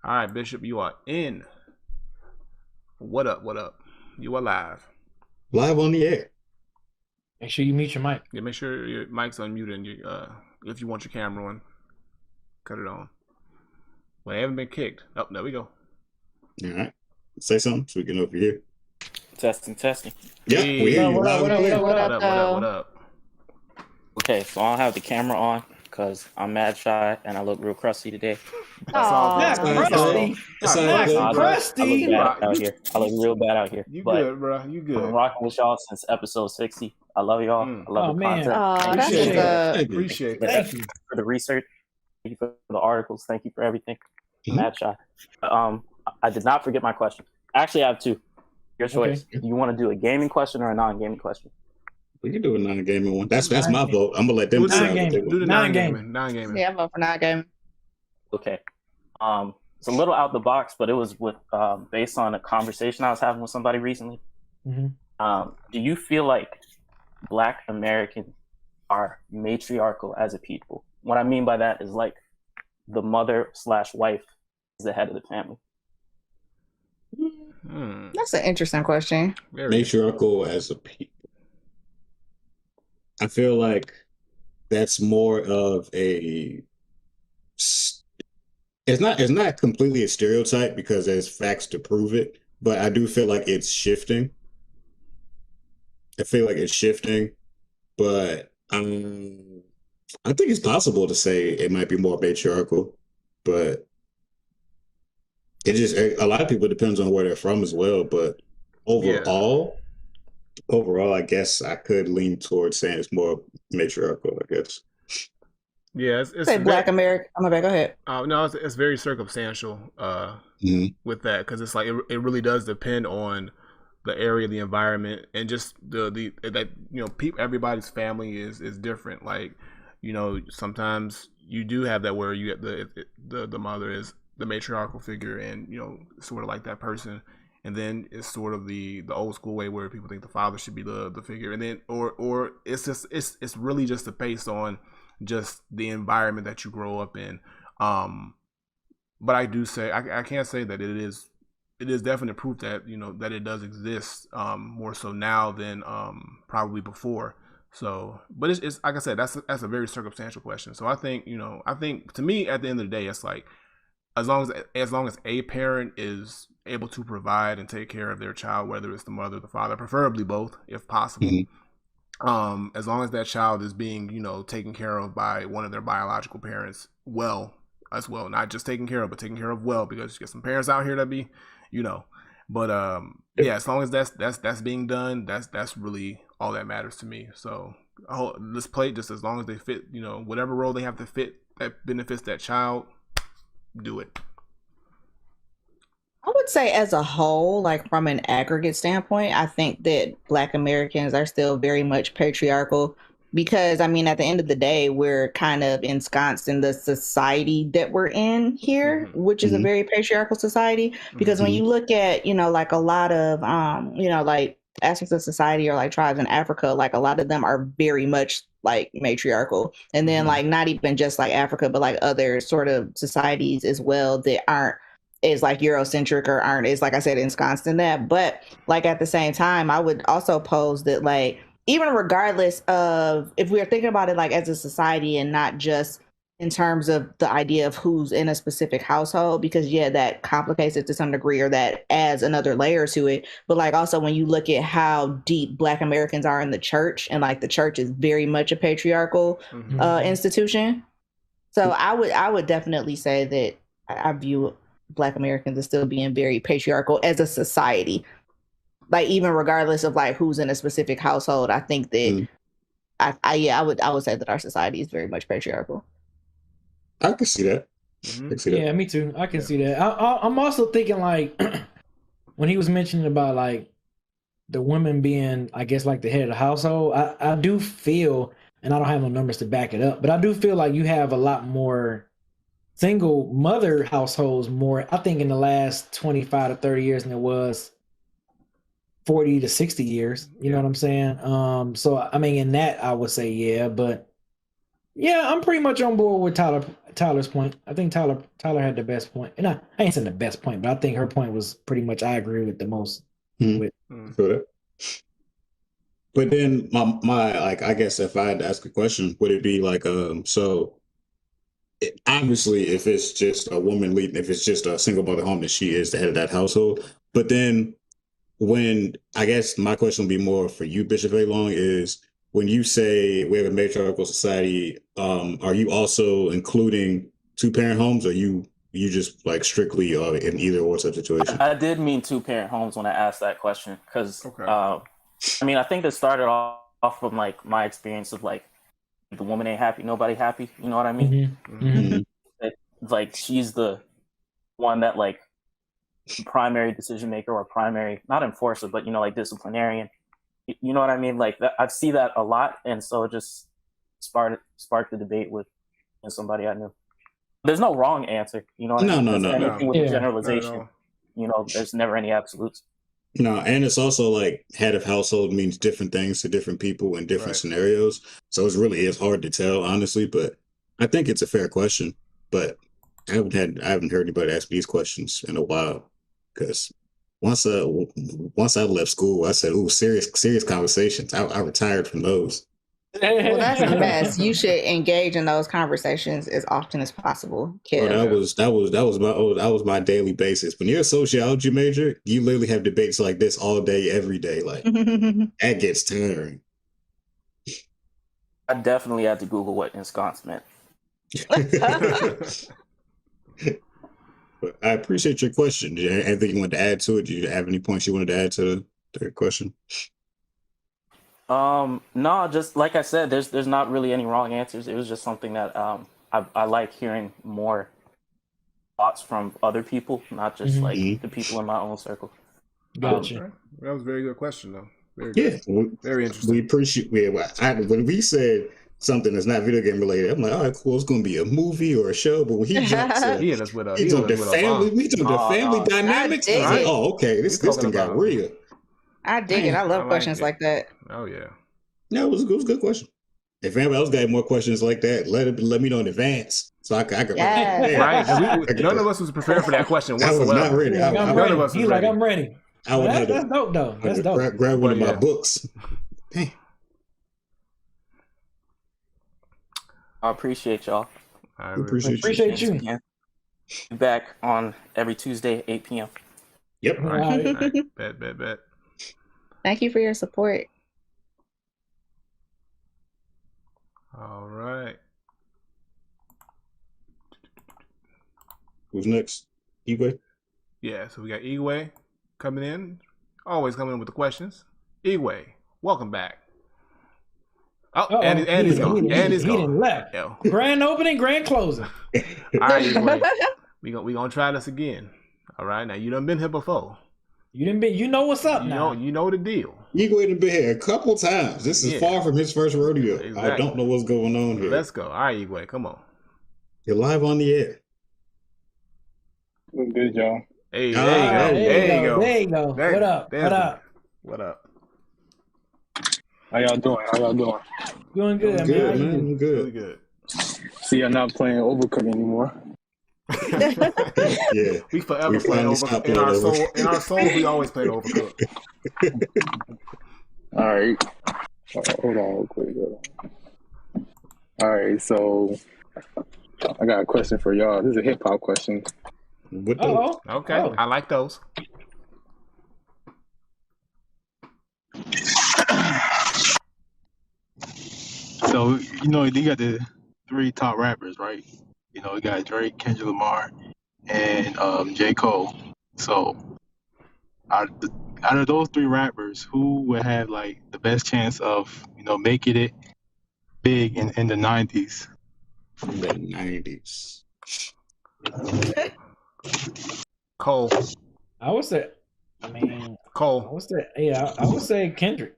All right, Bishop, you are in. What up? What up? You are live. Live on the air. Make sure you mute your mic. Yeah, make sure your mic's unmuted and you if you want your camera on, cut it on. Well, they haven't been kicked. Oh, there we go. All right. Say something so we can over here. Testing. Yeah, Hey. we hear you. What up, Loud what and up, clear. what up, What up? What up? Okay, so I don't have the camera on because I'm mad shy and I look real crusty today. all Not good. That's all crusty. good. That's all Not good. I look crusty. bad out here. I look real bad out here. You but good, bro? You I've good? been rocking with y'all since episode 60. I love y'all. I love Oh, the man. content. Oh, that's Appreciate what's it. up. Thank you. Appreciate that. Thank you. For the research. Thank you for the articles. Thank you for everything. Mhm. Mad shy. I did not forget my question. Actually, I have two. Your choice. Okay. You want to do a gaming question or a non-gaming question? We can do a non-gaming one. That's my Non-gaming. vote. I'm gonna let them Do decide what they non-gaming. want. Do the Non-gaming. non-gaming. Non-gaming. Yeah, I'm up for that game. Okay. It's a little out the box, but it was with based on a conversation I was having with somebody recently. Mhm. Do you feel like Black Americans are matriarchal as a people? What I mean by that is like the mother/wife is the head of the family. That's an interesting question. Very Matriarchal as a people. I feel like that's more of a. It's not completely a stereotype because there's facts to prove it, but I do feel like it's shifting. I feel like it's shifting, but I think it's possible to say it might be more matriarchal, but it just a lot of people depends on where they're from as well. But overall, I guess I could lean towards saying it's more matriarchal. I guess. Yeah, it's Say Black American. I'm gonna go ahead. No, it's very circumstantial with that because it's like it really does depend on the area, the environment, and just the that people, everybody's family is different. Like sometimes you do have that where you get the mother is the matriarchal figure and sort of like that person, and then it's sort of the old school way where people think the father should be the figure, and then or it's really just based on just the environment that you grow up in. But I do say I can't say that it is definite proof that that it does exist more so now than probably before. So, but it's like I said, that's a very circumstantial question. So I think to me at the end of the day, it's like as long as a parent is able to provide and take care of their child, whether it's the mother or the father, preferably both, if possible. As long as that child is being, taken care of by one of their biological parents as well, not just taken care of, but taken care of well, because you get some parents out here that be, but yeah, as long as that's being done, that's really all that matters to me. So let's play just as long as they fit, whatever role they have to fit that benefits that child, do it. I would say as a whole, like from an aggregate standpoint, I think that Black Americans are still very much patriarchal because, I mean, at the end of the day, we're kind of ensconced in the society that we're in here, which is a very patriarchal society. Because when you look at, like a lot of, like aspects of society or like tribes in Africa, like a lot of them are very much like matriarchal. And then like not even just like Africa, but like other sort of societies as well that aren't is like Eurocentric or aren't is like I said ensconced in that. But like at the same time, I would also pose that like even regardless of if we are thinking about it like as a society and not just in terms of the idea of who's in a specific household, because yeah, that complicates it to some degree or that adds another layer to it. But like also when you look at how deep Black Americans are in the church, and like the church is very much a patriarchal institution. So I would definitely say that I view Black Americans as still being very patriarchal as a society. Like even regardless of like who's in a specific household, I think that I would say that our society is very much patriarchal. I can see that. Yeah, me too. I can see that. I'm also thinking like when he was mentioning about like the women being, I guess, like the head of the household, I do feel, and I don't have no numbers to back it up, but I do feel like you have a lot more single mother households more, I think, in the last 25 to 30 years than it was 40 to 60 years. You know what I'm saying? So, I mean, in that, I would say, yeah. But, yeah, I'm pretty much on board with Tyler's point. I think Tyler had the best point. And I ain't saying the best point, but I think her point was pretty much I agree with the most. With. But then my like, I guess if I had to ask a question, would it be like, obviously, if it's just a woman leading, if it's just a single mother home, that she is the head of that household. But then when, I guess my question would be more for you, Bishop A. Long, is when you say we have a matriarchal society, are you also including two-parent homes, or you just like strictly in either or such situation? I did mean two-parent homes when I asked that question because, I mean, I think it started off from like my experience of like, the woman ain't happy, nobody happy. You know what I mean? Like she's the one that like primary decision maker or primary, not enforcer, but like disciplinarian. You know what I mean? Like that, I see that a lot, and so it just sparked the debate with somebody I knew. There's no wrong answer. You know what I mean? Anything with generalization. There's never any absolutes. No, and it's also like head of household means different things to different people in different scenarios. So it really is hard to tell, honestly. But I think it's a fair question. But I haven't heard anybody ask me these questions in a while. Because once I left school, I said, "Ooh, serious conversations." I retired from those. Well, that's a mess. You should engage in those conversations as often as possible. That was my daily basis. When you're a sociology major, you literally have debates like this all day, every day. Like that gets tiring. I definitely had to Google what ensconce meant. But I appreciate your question. Did you have anything you wanted to add to it? Did you have any points you wanted to add to the question? No, just like I said, there's not really any wrong answers. It was just something that I like hearing more thoughts from other people, not just like the people in my own circle. Gotcha. That was a very good question, though. Very good. Very interesting. We appreciate. When we said something that's not video game related, I'm like, all right, cool. It's going to be a movie or a show. But when he jumps, he jumped the family dynamics. I was like, oh, okay, this thing got real. I dig it. I love questions like that. Oh yeah. Yeah, it was a good question. If anybody else got more questions like that, let me know in advance so I could. Right. None of us was prepared for that question whatsoever. I was not ready. None of us. He's like, I'm ready. I would that's dope though. That's dope. Grab one of my books. Dang. I appreciate y'all. I appreciate you. Yeah. Be back on every Tuesday at 8 p.m. Yep. All right. Bet. Thank you for your support. All right. Who's next? Igwe? Yeah, so we got Igwe coming in. Always coming in with the questions. Igwe, welcome back. Oh, and he's gone. He didn't left. Grand opening, grand closing. All right, Igwe. We gonna try this again. All right, now you done been here before. You know what's up now. You know the deal. Igwe done been here a couple times. This is far from his first rodeo. Exactly. I don't know what's going on here. Let's go. All right, Igwe, come on. You're live on the air. What's good, y'all? Hey, there you go. There you go. What up? How y'all doing? Doing good, man. Man. Good. Really good. See, I'm not playing Overcooked anymore. Yeah, we forever play Overcooked. In our soul, we always play Overcooked. All right. Hold on real quick. All right, so I got a question for y'all. This is a hip hop question. Okay, I like those. So, you know, you got the 3 top rappers, right? You know, you got Drake, Kendrick Lamar, and J. Cole. So, out of those 3 rappers, who would have, like, the best chance of, you know, making it big in the 90s? From the 90s. Cole. I would say, Cole. I would say Kendrick.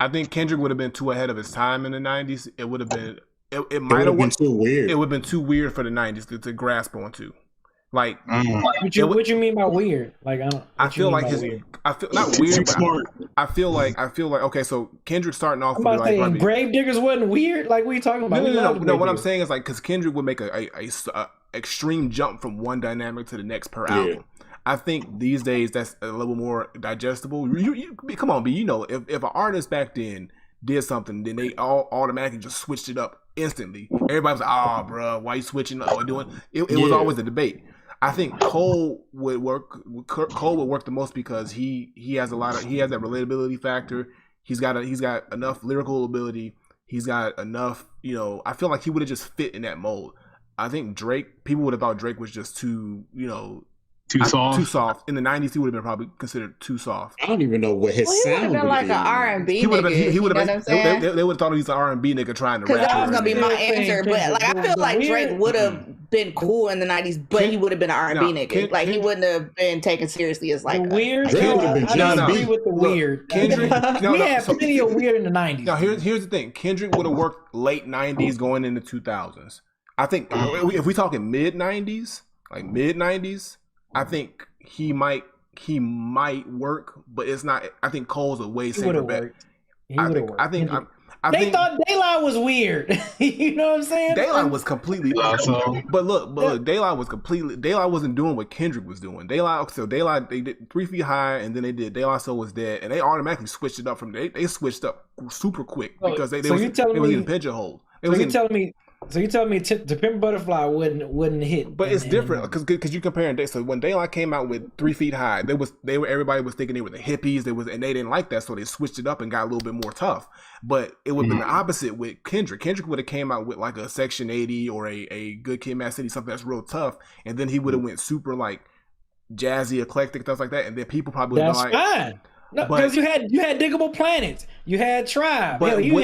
I think Kendrick would have been too ahead of his time in the 90s. It would have been. It might have been too weird. It would have been too weird for the 90s to grasp onto. Like, what you mean by weird? Like, I feel like not weird, but I feel like okay. So Kendrick starting off with like Gravediggers wasn't weird. Like, what are you talking about? No. What I'm saying is like because Kendrick would make a extreme jump from one dynamic to the next per album. I think these days that's a little more digestible. Come on, B. You know, if an artist back then did something, then they all automatically just switched it up instantly. Everybody was like, "Oh, bro, why you switching or doing?" It was always a debate. I think Cole would work. Cole would work the most because he has that relatability factor. He's got enough lyrical ability. He's got enough. You know, I feel like he would have just fit in that mold. I think Drake. People would have thought Drake was just too. You know. Too soft. In the 90s, he would have been probably considered too soft. I don't even know what his sound would have been. Like an R&B nigga. He would have been. They would have thought he was an R&B nigga trying to rap. Because that was gonna be my answer, but like I feel like Drake would have been cool in the 90s, but he would have been an R&B nigga. Like he wouldn't have been taken seriously as like weird. I agree with the weird. Kendrick, we had plenty of weird in the 90s. Now here's the thing. Kendrick would have worked late 90s going into 2000s. I think if we talking mid 90s, I think he might work, but it's not. I think Cole's a way safer bet. They thought Daylight was weird. You know what I'm saying? Daylight was completely. But look, Daylight was completely. Daylight wasn't doing what Kendrick was doing. Daylight, they did 3 Feet High, and then they did Daylight So Was Dead, and they automatically switched it up from. They switched up super quick because they was getting pigeonholed. So you telling me To Pimp a Butterfly wouldn't hit? But it's different because you comparing. So when Daylight came out with 3 Feet High, everybody was thinking they were the hippies. And they didn't like that, so they switched it up and got a little bit more tough. But it would have been the opposite with Kendrick. Kendrick would have came out with like a Section 80 or a Good Kid, Mad City, something that's real tough, and then he would have went super like jazzy, eclectic, stuff like that, and then people probably would have been like, fine. No, because you had Diggable Planets, you had Tribe, you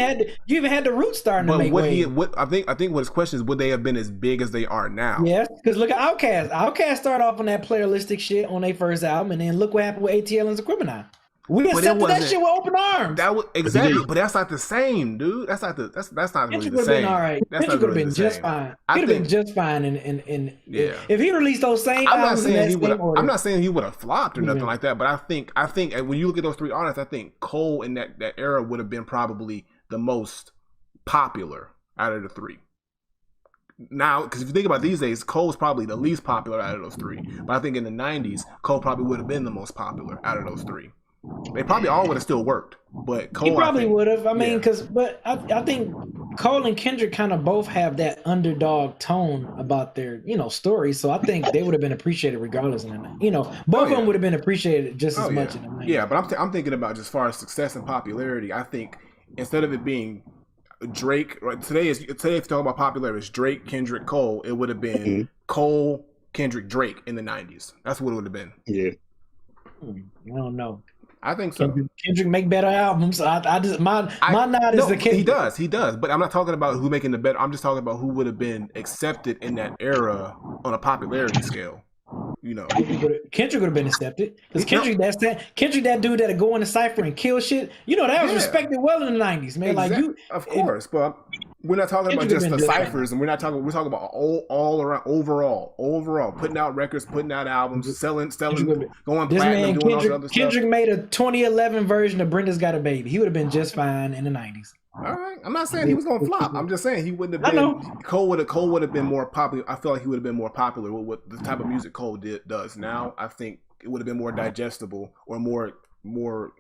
even had the Roots starting to make waves. I think what his question is, would they have been as big as they are now? Yes, because look at Outkast. Outkast started off on that playerlistic shit on their first album, and then look what happened with ATL and Zaquimini. We accepted that shit with open arms. That was exactly, but that's not the same, dude. That's not really the same. All right, Kendrick would have been just fine. He'd have been just fine. If he released those same albums, I'm not saying he would have flopped or nothing like that. But I think when you look at those 3 artists, I think Cole in that era would have been probably the most popular out of the 3. Now, because if you think about these days, Cole's probably the least popular out of those 3. But I think in the 90s, Cole probably would have been the most popular out of those 3. They probably all would have still worked, but Cole, he probably would have. I mean, I think Cole and Kendrick kind of both have that underdog tone about their, story. So I think they would have been appreciated regardless of that. Both of them would have been appreciated just as much in the 90s. Yeah, but I'm thinking about just as far as success and popularity. I think instead of it being Drake, right? Today if you're talking about popularity, it's Drake, Kendrick, Cole. It would have been Cole, Kendrick, Drake in the 90s. That's what it would have been. Yeah. I don't know. I think so. Kendrick make better albums. I just my nod is the Kendrick. He does. But I'm not talking about who making the better. I'm just talking about who would have been accepted in that era on a popularity scale. Kendrick would have been accepted because Kendrick that dude that'll go in the cipher and kill shit. That was respected well in the 90s, man. Like of course, but we're not talking about just the ciphers, and we're talking about all around overall, putting out records, putting out albums, selling, going platinum, doing all the other stuff. Kendrick made a 2011 version of Brenda's Got a Baby. He would have been just fine in the 90s. All right, I'm not saying he was gonna flop. I'm just saying he wouldn't have been. Cole would have been more popular. I feel like he would have been more popular with what the type of music Cole does now. I think it would have been more digestible or more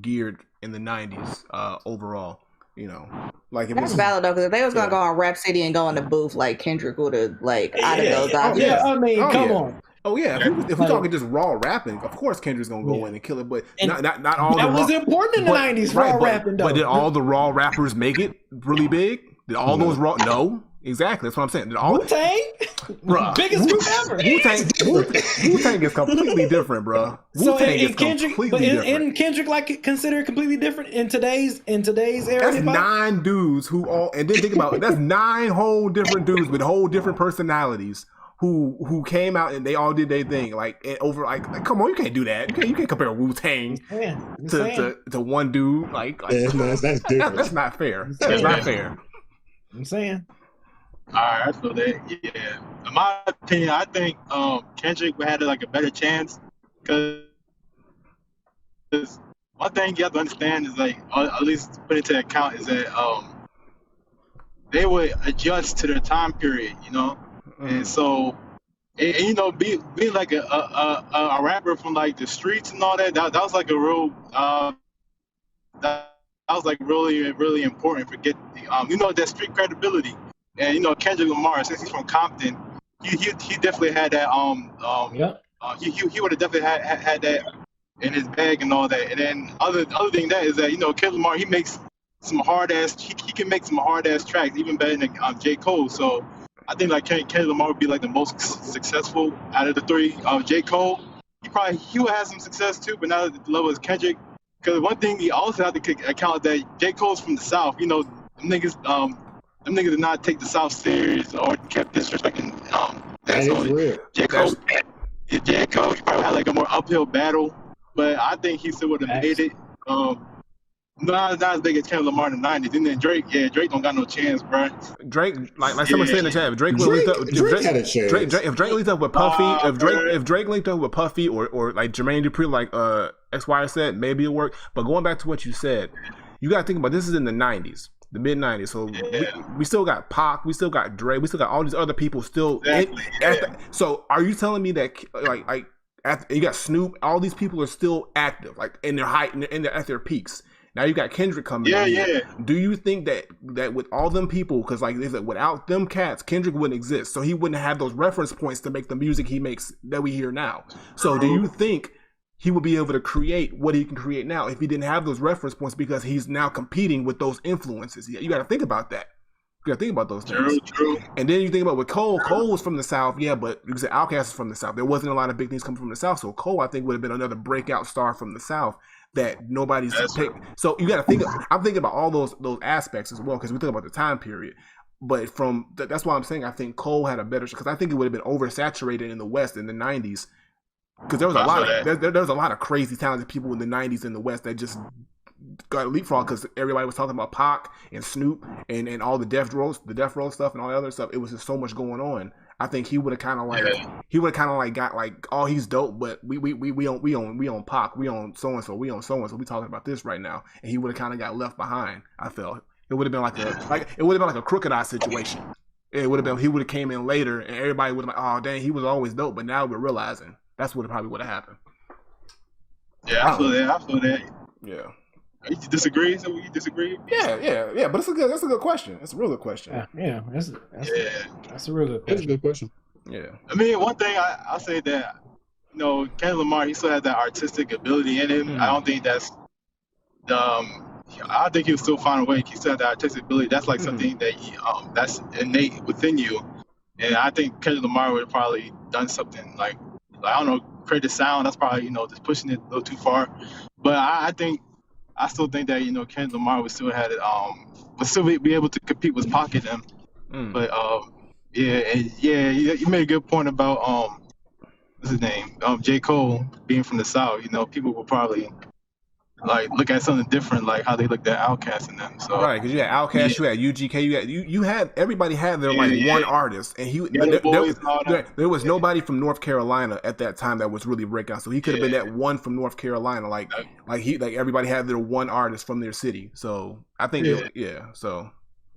geared in the 90s overall. Like if that's valid though, because if they was gonna go on Rap City and go in the booth, like Kendrick would have out of those options. I mean, come on. Oh yeah, if we're talking just raw rapping, of course Kendrick's gonna go in and kill it. But not all. That was important in the 90s. Raw rapping, though. But did all the raw rappers make it really big? Did all those raw? No, exactly. That's what I'm saying. Did all Wu-Tang? Biggest group ever. Wu-Tang is completely different, bro. Wu-Tang is completely different. Isn't Kendrick considered completely different in today's era? That's 9 dudes who all, and then think about it. That's 9 whole different dudes with whole different personalities. Who came out and they all did their thing come on, you can't do that. You can't compare Wu-Tang to one dude that's not fair. That's not fair. I'm saying. All right, I feel that. Yeah, in my opinion, I think Kendrick had a better chance because one thing you have to understand is at least put into account is that they would adjust to their time period, and so, being like a rapper from the streets and all that was like a real that was really really important for getting that street credibility. And Kendrick Lamar, since he's from Compton, he definitely had that he would have definitely had that in his bag and all that. And then other thing that is that Kendrick Lamar, he makes some hard ass he can make some hard ass tracks even better than J. Cole. So I think Kendrick Lamar would be the most successful out of the 3. J. Cole, he would have some success too, but not at the level as Kendrick. Because one thing you also have to account that J. Cole's from the South. Them niggas did not take the South serious or kept disrespecting. That is real. J. Cole, he probably had a more uphill battle, but I think he still would have made it. Not as big as Kendrick Lamar in the 90s. And then Drake don't got no chance, bro. Drake, like someone said in the chat, if Drake had a chance. If Drake linked up with Puffy, if Drake linked up with Puffy or like Jermaine Dupri, like XY said, maybe it'll work. But going back to what you said, you got to think about this is in the 90s, the mid 90s. So we still got Pac, we still got Drake, we still got all these other people still. So are you telling me that you got Snoop, all these people are still active, like in their height and at their peaks? Now you got Kendrick coming in. Yeah. Do you think that with all them people, because without them cats, Kendrick wouldn't exist. So he wouldn't have those reference points to make the music he makes that we hear now. So do you think he would be able to create what he can create now if he didn't have those reference points because he's now competing with those influences? You got to think about that. You got to think about those things. True. And then you think about with Cole. Cole was from the South, but you said Outkast is from the South. There wasn't a lot of big things coming from the South. So Cole, I think, would have been another breakout star from the South that nobody's picked. So you got to think. I'm thinking about all those aspects as well because we think about the time period. But that's why I'm saying I think Cole had a better, because I think it would have been oversaturated in the West in the 90s because there was a lot of crazy talented people in the 90s in the West that just got leapfrog because everybody was talking about Pac and Snoop and all the Death Row stuff and all the other stuff. It was just so much going on. I think he would have kind of got oh, he's dope, but we on Pac, we on so and so, we talking about this right now, and he would have kind of got left behind. I felt it would have been like a Crooked Eye situation. It would have been he would have came in later, and everybody would have oh dang, he was always dope, but now we're realizing that's what probably would have happened. Yeah, I feel that. Yeah. You disagree? So you disagree? Yeah. But that's a good question. It's a real good question. Yeah, that's a real good question. That's a good question. Yeah. I mean, one thing I'll say that, Kendrick Lamar, he still has that artistic ability in him. I don't think that's I think he'll still find a way. He still has that artistic ability. That's like something that that's innate within you. And I think Kendrick Lamar would have probably done something like I don't know, create a sound. That's probably just pushing it a little too far. But I still think that Kendrick Lamar would still had it would still be able to compete with Pocket them. But you made a good point about what's his name, J. Cole being from the South. People will probably like look at something different, like how they looked at Outkast and them. So right, because you had Outkast, you had UGK, you had everybody had their one artist, and there was nobody from North Carolina at that time that was really breaking out. So he could have been that one from North Carolina, like everybody had their one artist from their city. So I think so.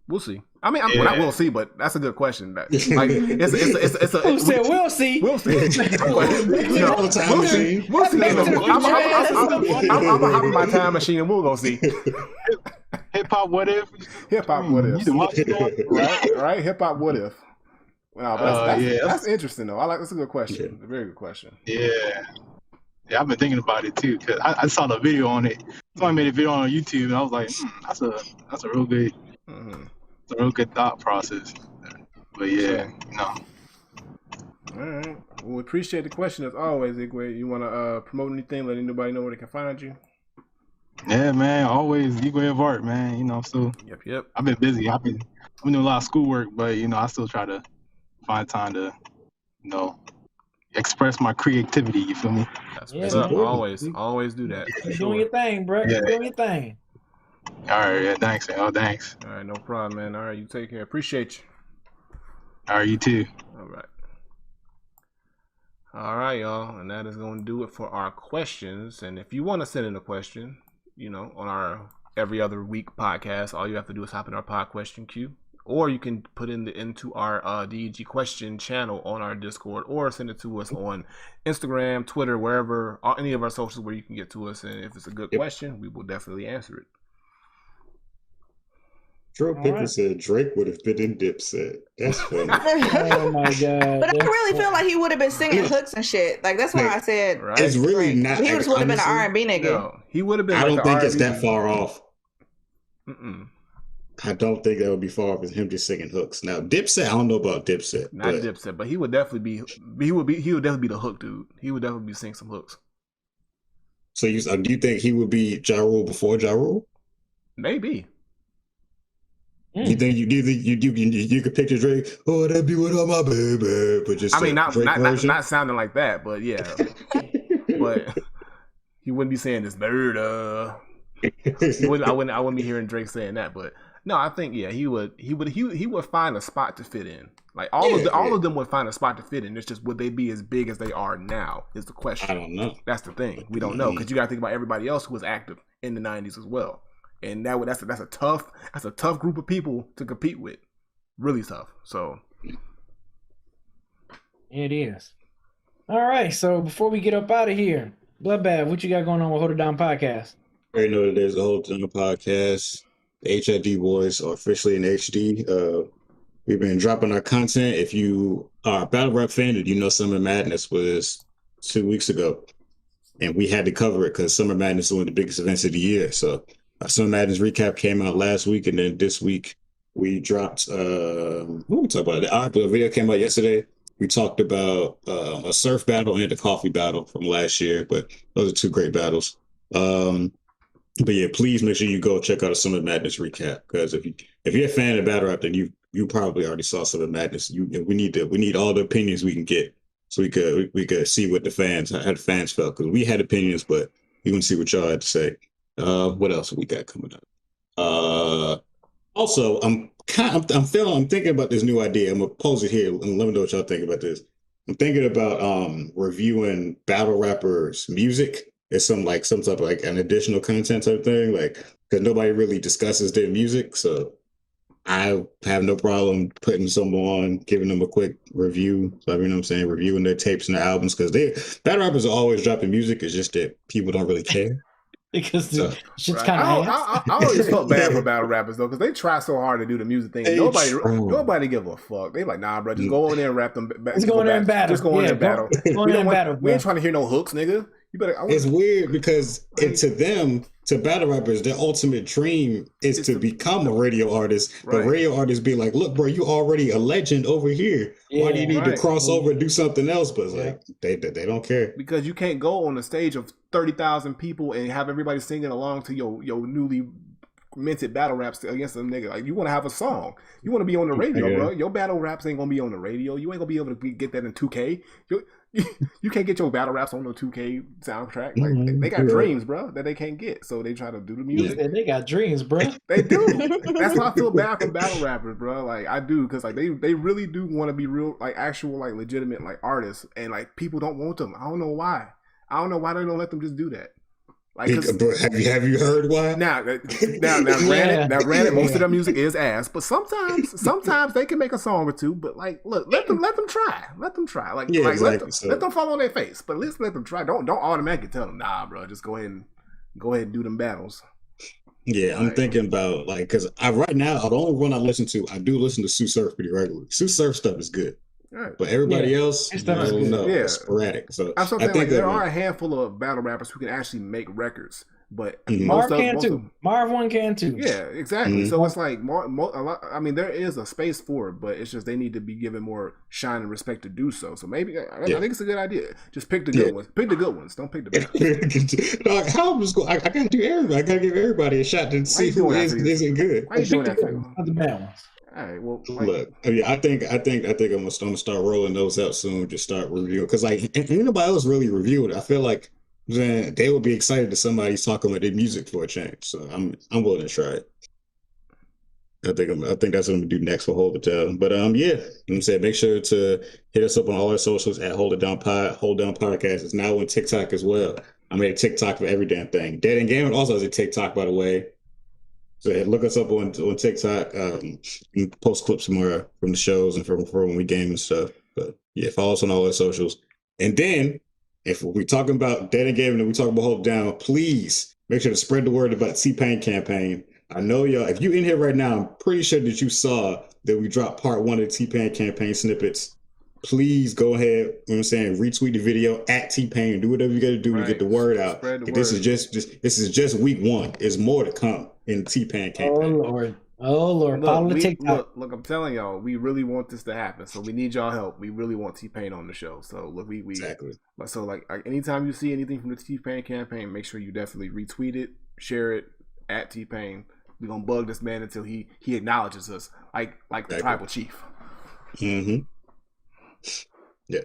We'll see. I mean, not we'll see, but that's a good question. Like, it's a Who said we'll see? We'll see. We'll see. I'm gonna hop in my time machine and we'll go see. Hip hop, what if? Hip hop, what if? Right? Hip hop, what if? Wow, that's interesting though. That's a good question. A very good question. Yeah, I've been thinking about it too because I saw the video on it. Somebody made a video on YouTube, and I was like, that's a real good. It's a real good thought process. But All right. Well, we appreciate the question as always, Igwe. You want to promote anything? Let anybody know where they can find you? Yeah, man. Always Igwe of Art, man. I'm still. Yep. I've been busy. I've been doing a lot of schoolwork, but I still try to find time to, express my creativity. You feel me? That's what's up. Always do that. Keep doing your thing, bro. Keep doing your thing. All right, yeah, thanks, man. Thanks. All right, no problem, man. All right, you take care. Appreciate you. All right, you too. All right, y'all, and that is going to do it for our questions. And if you want to send in a question, on our every other week podcast, all you have to do is hop in our pod question queue, or you can put into our DEG question channel on our Discord, or send it to us on Instagram, Twitter, wherever, any of our socials where you can get to us. And if it's a good question, we will definitely answer it. Joe Picker said Drake would have been in Dipset. That's funny. Oh my god! But I really feel like he would have been singing hooks and shit. Like that's why I said it's really not. He just would have been an R&B nigga. No, he would have been. I don't think R&B it's that far off. I don't think that would be far off with him just singing hooks. Now Dipset, I don't know about Dipset. Not Dipset, but he would definitely be. He would definitely be the hook dude. He would definitely be singing some hooks. So do you think he would be Ja Rule before Ja Rule? Maybe. You think you could picture Drake? Oh, that be with all my baby, but just not sounding like that, but yeah. But he wouldn't be saying this murder. I wouldn't be hearing Drake saying that, but no, I think he would find a spot to fit in. Like all of them would find a spot to fit in. It's just would they be as big as they are now is the question. I don't know. That's the thing. We don't know because you got to think about everybody else who was active in the 90s as well. And that's a tough group of people to compete with, really tough. So it is. All right. So before we get up out of here, Bloodbath, what you got going on with Hold It Down podcast? I know that there's a Hold It Down podcast. The HID boys are officially in HD. We've been dropping our content. If you are a battle rap fan, and you know Summer Madness was 2 weeks ago, and we had to cover it because Summer Madness is one of the biggest events of the year. So. Summer Madness recap came out last week, and then this week we dropped. What we talk about? The video came out yesterday. We talked about a surf battle and a coffee battle from last year, but those are two great battles. But yeah, please make sure you go check out a Summer Madness recap because if you're a fan of battle rap, then you probably already saw Summer Madness. We need all the opinions we can get so we could see what how the fans felt because we had opinions, but we want to see what y'all had to say. What else we got coming up? Also, I'm thinking about this new idea. I'm gonna pose it here and let me know what y'all think about this. I'm thinking about reviewing battle rappers' music as some type of like an additional content type thing, like because nobody really discusses their music. So I have no problem putting someone on, giving them a quick review. So, you know what I'm saying? Reviewing their tapes and their albums because battle rappers are always dropping music. It's just that people don't really care. because the shit's Right. kind of I always felt bad for battle rappers though, because they try so hard to do the music thing. Nobody give a fuck. They like, nah, bro, just go in there and rap them. Just go in there and battle. Just go in there and battle. We ain't trying to hear no hooks, nigga. You better. It's weird because to them, to battle rappers, their ultimate dream is to become a radio artist. Right. But radio artists be like, look, bro, you already a legend over here. Yeah, why do you need to cross over and do something else? But like they don't care. Because you can't go on a stage of 30,000 people and have everybody singing along to your newly minted battle raps against them nigga. Like, you want to have a song. You want to be on the radio, bro. Your battle raps ain't going to be on the radio. You ain't going to be able to get that in 2K. You can't get your battle raps on the 2K soundtrack. Like they got dreams, bro, that they can't get. So they try to do the music. They got dreams, bro. They do. That's why I feel bad for battle rappers, bro. Like, I do, because like they really do want to be real, like actual, like legitimate, like artists, and like people don't want them. I don't know why. I don't know why they don't let them just do that. Like, have you heard why? Now, granted, most of their music is ass, but sometimes they can make a song or two. But like, look, let them try. Let them try. Like, exactly. Let them fall on their face. But at least let them try. Don't automatically tell them, nah, bro. Just go ahead and do them battles. Yeah, I'm thinking about like, because right now the only one I listen to, I do listen to Sue Surf pretty regularly. Sue Surf stuff is good. Right. But everybody else, I don't know. It's sporadic. So I think like, there are a handful of battle rappers who can actually make records, but Marv one can too. Yeah, exactly. So it's like a lot. I mean, there is a space for it, but it's just they need to be given more shine and respect to do so. So maybe I think it's a good idea. Just pick the good ones. Pick the good ones. Don't pick the bad ones. How I'm just going? I gotta do everybody. I gotta give everybody a shot to see who isn't good. Why are you doing that for you? The bad ones. All right. Well, look. I think I'm gonna start rolling those out soon. Just start reviewing, because like anybody else really reviewed it. I feel like then they will be excited that somebody's talking about their music for a change. So I'm willing to try it. I think that's what I'm gonna do next for Hold It Down. But like I said, make sure to hit us up on all our socials at Hold It Down Pod. Hold Down Podcast is now on TikTok as well. I made a TikTok for every damn thing. Dead and Gaming also has a TikTok, by the way. So look us up on TikTok. And post clips from the shows and from when we game and stuff. But yeah, follow us on all our socials. And then if we're talking about Dead and Gaming and we talk about Hold It Down, please make sure to spread the word about the T-Pain campaign. I know y'all, if you're in here right now, I'm pretty sure that you saw that we dropped part 1 of the T-Pain campaign snippets. Please go ahead, you know what I'm saying, retweet the video at T-Pain. Do whatever you got to do to get the word out. This is just week 1. There's more to come in the T-Pain campaign. Oh Lord. Follow the TikTok. Look, I'm telling y'all, we really want this to happen. So we need y'all help. We really want T-Pain on the show. So look, we exactly. So like anytime you see anything from the T-Pain campaign, make sure you definitely retweet it, share it at T-Pain. We're gonna bug this man until he acknowledges us, like the tribal chief. Mm-hmm. Yeah.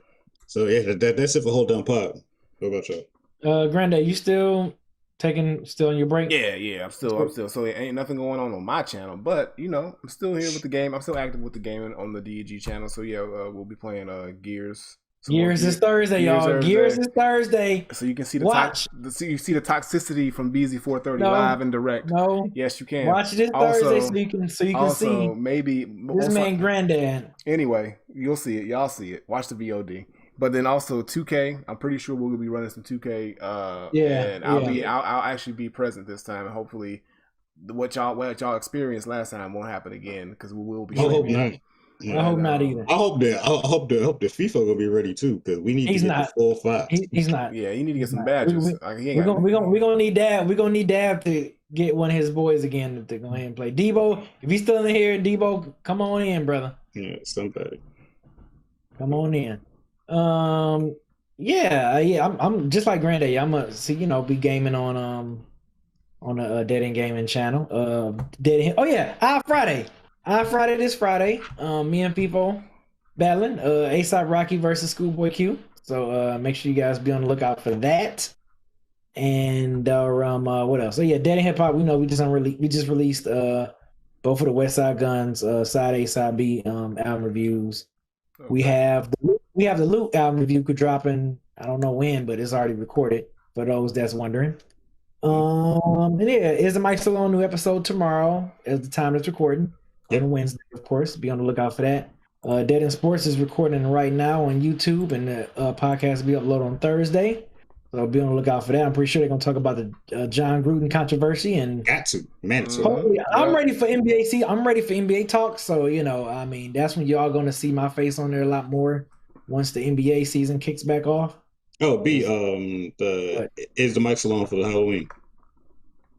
So yeah, that's it for Hold Down Pod. What about y'all? Granddad, you still on your break? Yeah. I'm still. So it ain't nothing going on my channel, but I'm still here with the game. I'm still active with the game on the DEG channel. So yeah, we'll be playing Gears. Gears is Thursday, y'all. Gears is Thursday. So you can see the toxicity from BZ430 live and direct. No. Yes, you can. Watch this Thursday so you can see. Maybe this man Granddad. Anyway, you'll see it. Y'all see it. Watch the VOD. But then also 2K. I'm pretty sure we'll be running some 2K. And I'll actually be present this time, and hopefully what y'all experienced last time won't happen again, because we will be. I hope not either. I hope the FIFA will be ready too, because we need to get the full 5. He's not. Yeah, you need to get some badges. We're gonna need Dab. We're gonna need Dab to get one of his boys again to go ahead and play. Debo, if he's still in here, Debo, come on in, brother. Yeah, somebody. Come on in. I'm just like Granddad. I'm gonna be gaming on the Dead End Gaming channel. Friday this Friday. Me and people battling. ASAP Rocky versus Schoolboy Q. So make sure you guys be on the lookout for that. And what else? So yeah, Dead End Hip Hop. We just released both of the West Side Guns side A, side B album reviews. Okay. We have the Loot album review dropping. I don't know when, but it's already recorded for those that's wondering. Is the Mic Still On new episode tomorrow at the time it's recording. On Wednesday, of course. Be on the lookout for that. Dead End Sports is recording right now on YouTube, and the podcast will be uploaded on Thursday. So be on the lookout for that. I'm pretty sure they're gonna talk about the John Gruden controversy and got to mandatory. hopefully, I'm ready for NBA. See, I'm ready for NBA talk. So I mean, that's when y'all gonna see my face on there a lot more once the NBA season kicks back off. Oh, is the mic still on for the Halloween?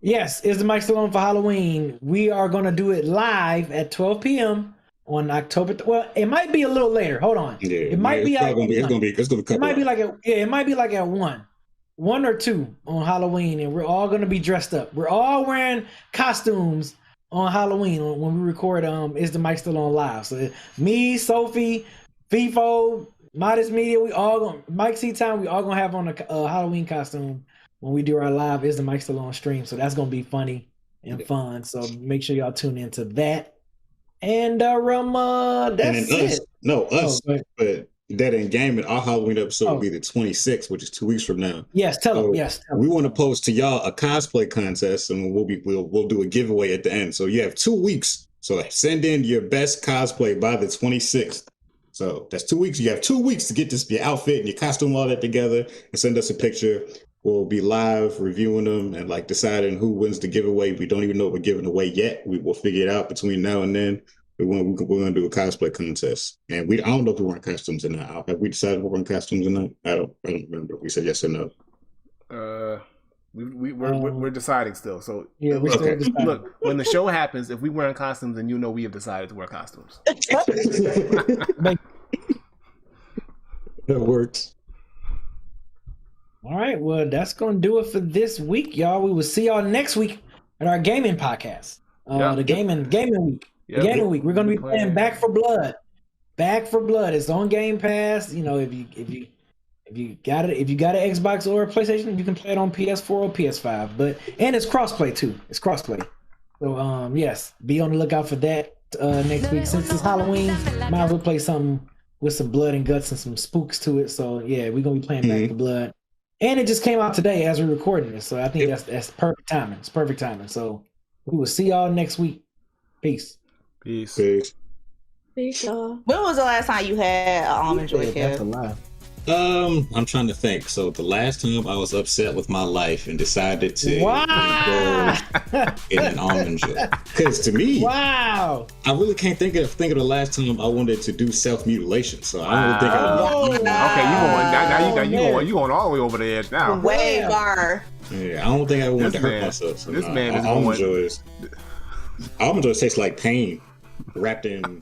Yes, is the mic still on for Halloween? We are gonna do it live at 12 p.m. on October. Well, it might be a little later. Hold on. Yeah, it might be. It's gonna be. It might be like it might be like at 1 or 2 on Halloween, and we're all gonna be dressed up. We're all wearing costumes on Halloween when we record. Is the mic still on live? So me, Sophie, FIFO, Modest Media, we all gonna Mike C Time. We all gonna have on a Halloween costume when we do our live. Is the mic still on stream? So that's gonna be funny and fun. So make sure y'all tune into that. And that's it. But Dead End Gaming, our Halloween episode will be the 26th, which is 2 weeks from now. Yes, tell them. We want to post to y'all a cosplay contest, and we'll do a giveaway at the end. So you have 2 weeks. So send in your best cosplay by the 26th. So that's 2 weeks. You have 2 weeks to get your outfit and your costume, all that together, and send us a picture. We'll be live reviewing them and deciding who wins the giveaway. We don't even know what we're giving away yet. We will figure it out between now and then. We're going to do a cosplay contest, and I don't know if we're wearing costumes or not. Have we decided we're wearing costumes or not? I don't remember. We said yes or no. We're deciding still. So yeah, we're still deciding. Look, when the show happens, if we wearing costumes, then we have decided to wear costumes. That works. All right, well, that's gonna do it for this week, y'all. We will see y'all next week at our gaming podcast. The gaming week. Gaming week. We're gonna be playing Back 4 Blood. Back 4 Blood. It's on Game Pass. If you got an Xbox or a PlayStation, you can play it on PS4 or PS5. And it's crossplay too. It's crossplay. So yes, be on the lookout for that next week. Since it's Halloween, might as well play something with some blood and guts and some spooks to it. So yeah, we're gonna be playing Back 4 Blood. And it just came out today as we're recording this. So I think that's perfect timing. It's perfect timing. So we will see y'all next week. Peace. Peace. Peace, y'all. When was the last time you had an almond joy, Kev? That's a lie. I'm trying to think. So the last time I was upset with my life and decided to go in an almond joy, because to me, I really can't think of the last time I wanted to do self-mutilation. So I don't think you going all the way over the edge now. Way far. Yeah, I don't think I wanted to hurt myself. So this man is almond joys taste like pain wrapped in